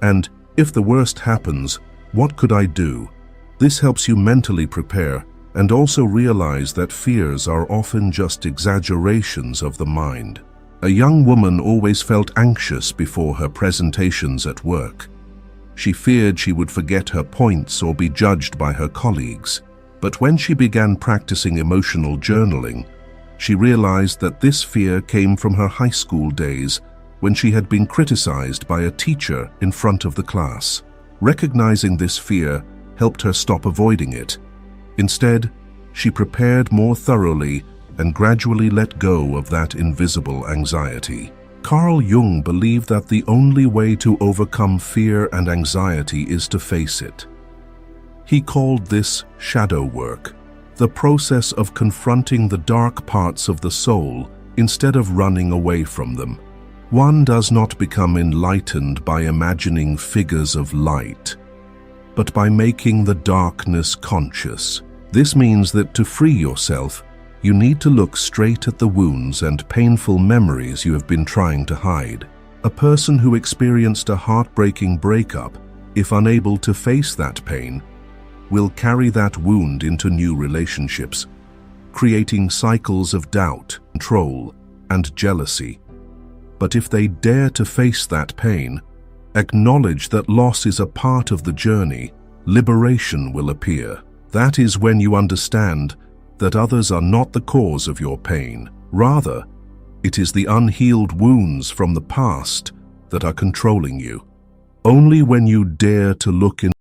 Speaker 1: And if the worst happens, what could I do? This helps you mentally prepare and also realize that fears are often just exaggerations of the mind. A young woman always felt anxious before her presentations at work. She feared she would forget her points or be judged by her colleagues. But when she began practicing emotional journaling, she realized that this fear came from her high school days when she had been criticized by a teacher in front of the class. Recognizing this fear helped her stop avoiding it. Instead, she prepared more thoroughly and gradually let go of that invisible anxiety. Carl Jung believed that the only way to overcome fear and anxiety is to face it. He called this shadow work, the process of confronting the dark parts of the soul instead of running away from them. One does not become enlightened by imagining figures of light, but by making the darkness conscious. This means that to free yourself, you need to look straight at the wounds and painful memories you have been trying to hide. A person who experienced a heartbreaking breakup, if unable to face that pain, will carry that wound into new relationships, creating cycles of doubt, control, and jealousy. But if they dare to face that pain, acknowledge that loss is a part of the journey, liberation will appear. That is when you understand that others are not the cause of your pain. Rather, it is the unhealed wounds from the past that are controlling you. Only when you dare to look in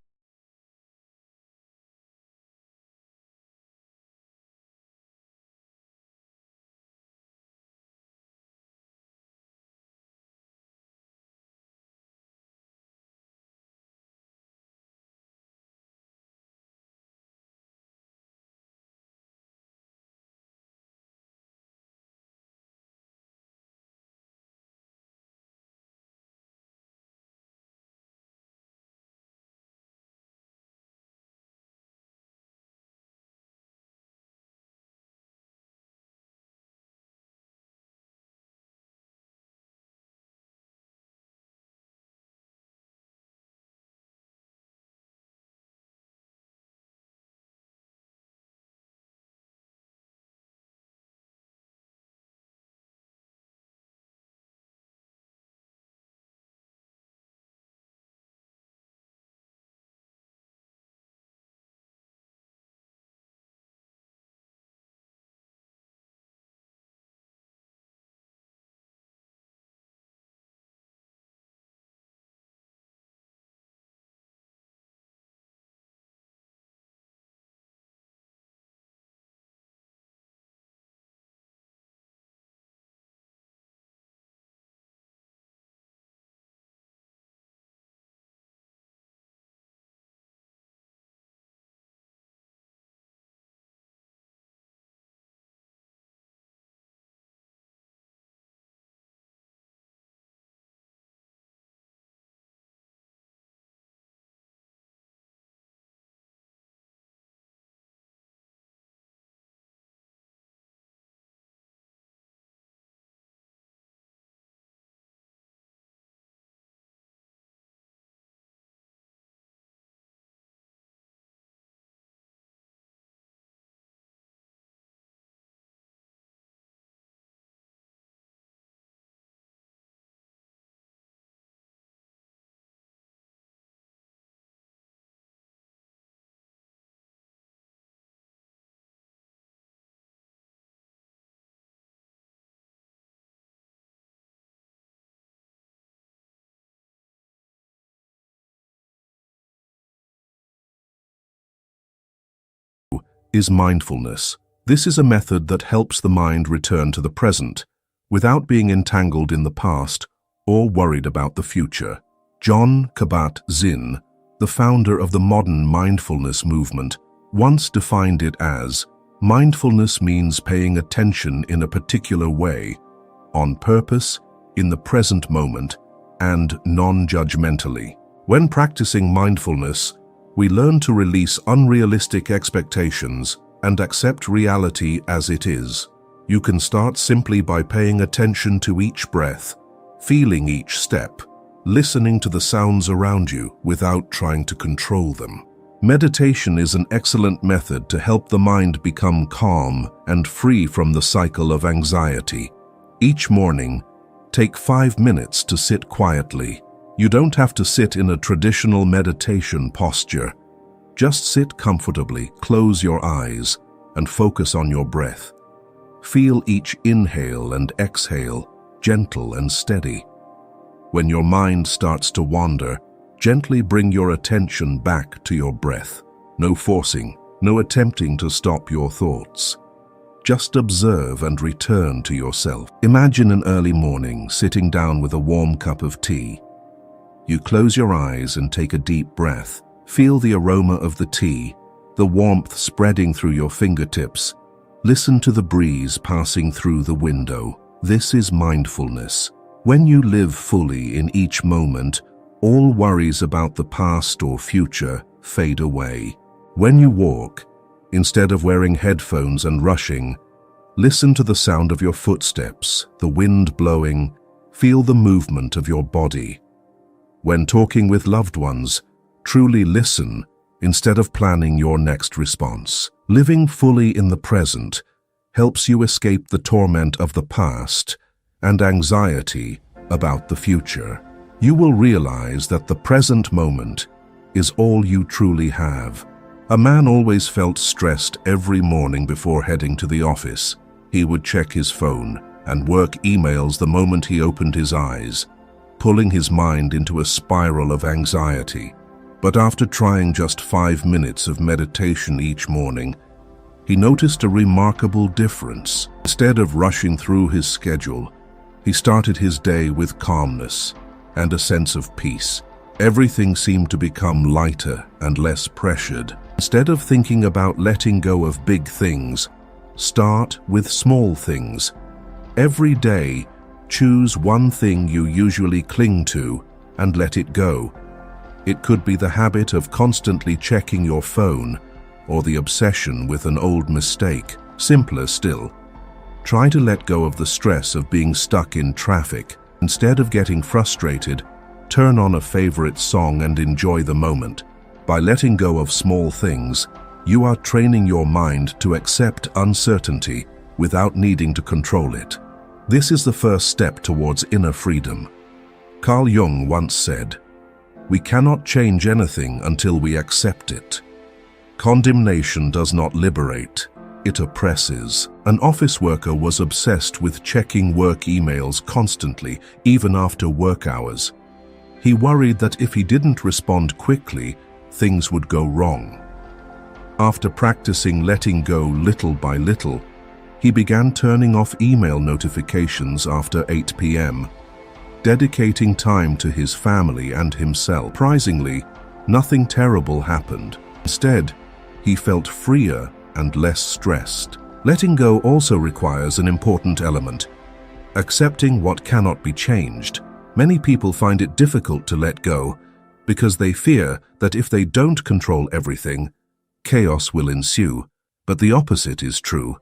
Speaker 1: is mindfulness. This is a method that helps the mind return to the present, without being entangled in the past or worried about the future. Jon Kabat-Zinn, the founder of the modern mindfulness movement, once defined it as, mindfulness means paying attention in a particular way, on purpose, in the present moment, and non-judgmentally. When practicing mindfulness, we learn to release unrealistic expectations and accept reality as it is. You can start simply by paying attention to each breath, feeling each step, listening to the sounds around you without trying to control them. Meditation is an excellent method to help the mind become calm and free from the cycle of anxiety. Each morning, take 5 minutes to sit quietly. You don't have to sit in a traditional meditation posture. Just sit comfortably, close your eyes, and focus on your breath. Feel each inhale and exhale, gentle and steady. When your mind starts to wander, gently bring your attention back to your breath. No forcing, no attempting to stop your thoughts. Just observe and return to yourself. Imagine an early morning sitting down with a warm cup of tea. You close your eyes and take a deep breath. Feel the aroma of the tea, the warmth spreading through your fingertips. Listen to the breeze passing through the window. This is mindfulness. When you live fully in each moment, all worries about the past or future fade away. When you walk, instead of wearing headphones and rushing, listen to the sound of your footsteps, the wind blowing, feel the movement of your body. When talking with loved ones, truly listen instead of planning your next response. Living fully in the present helps you escape the torment of the past and anxiety about the future. You will realize that the present moment is all you truly have. A man always felt stressed every morning before heading to the office. He would check his phone and work emails the moment he opened his eyes, pulling his mind into a spiral of anxiety. But after trying just 5 minutes of meditation each morning, he noticed a remarkable difference. Instead of rushing through his schedule, he started his day with calmness and a sense of peace. Everything seemed to become lighter and less pressured. Instead of thinking about letting go of big things, start with small things. Every day, choose one thing you usually cling to and let it go. It could be the habit of constantly checking your phone or the obsession with an old mistake. Simpler still, try to let go of the stress of being stuck in traffic. Instead of getting frustrated, turn on a favorite song and enjoy the moment. By letting go of small things, you are training your mind to accept uncertainty without needing to control it. This is the first step towards inner freedom. Carl Jung once said, "We cannot change anything until we accept it." Condemnation does not liberate, it oppresses. An office worker was obsessed with checking work emails constantly, even after work hours. He worried that if he didn't respond quickly, things would go wrong. After practicing letting go little by little, he began turning off email notifications after 8 p.m., dedicating time to his family and himself. Surprisingly, nothing terrible happened. Instead, he felt freer and less stressed. Letting go also requires an important element: accepting what cannot be changed. Many people find it difficult to let go because they fear that if they don't control everything, chaos will ensue. But the opposite is true.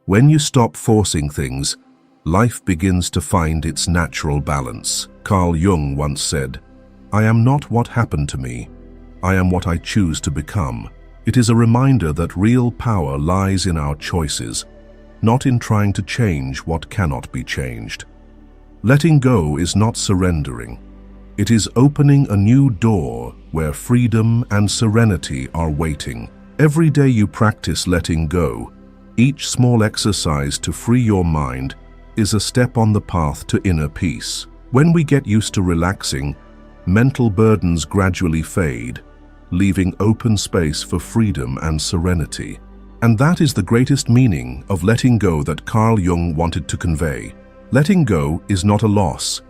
Speaker 1: When you stop forcing things, life begins to find its natural balance. Carl Jung once said, "I am not what happened to me. I am what I choose to become." It is a reminder that real power lies in our choices, not in trying to change what cannot be changed. Letting go is not surrendering. It is opening a new door where freedom and serenity are waiting. Every day you practice letting go, each small exercise to free your mind is a step on the path to inner peace. When we get used to relaxing, mental burdens gradually fade, leaving open space for freedom and serenity. And that is the greatest meaning of letting go that Carl Jung wanted to convey. Letting go is not a loss.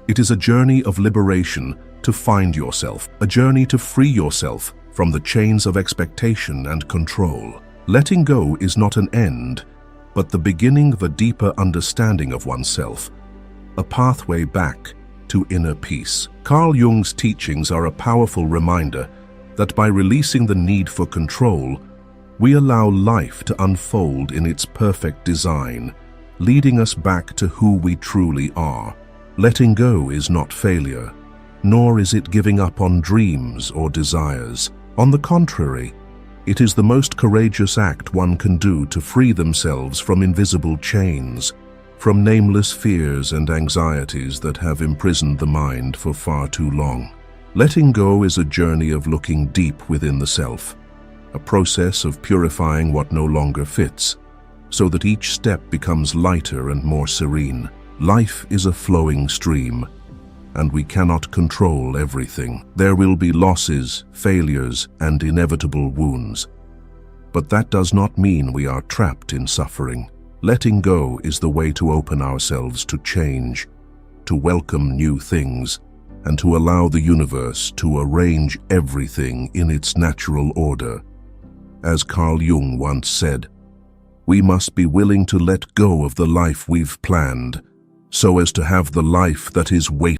Speaker 1: It is a journey of liberation to find yourself, a journey to free yourself from the chains of expectation and control. Letting go is not an end, but the beginning of a deeper understanding of oneself, a pathway back to inner peace. Carl Jung's teachings are a powerful reminder that by releasing the need for control, we allow life to unfold in its perfect design, leading us back to who we truly are. Letting go is not failure, nor is it giving up on dreams or desires. On the contrary, it is the most courageous act one can do to free themselves from invisible chains, from nameless fears and anxieties that have imprisoned the mind for far too long. Letting go is a journey of looking deep within the self, a process of purifying what no longer fits, so that each step becomes lighter and more serene. Life is a flowing stream, and we cannot control everything. There will be losses, failures, and inevitable wounds. But that does not mean we are trapped in suffering. Letting go is the way to open ourselves to change, to welcome new things, and to allow the universe to arrange everything in its natural order. As Carl Jung once said, we must be willing to let go of the life we've planned, so as to have the life that is waiting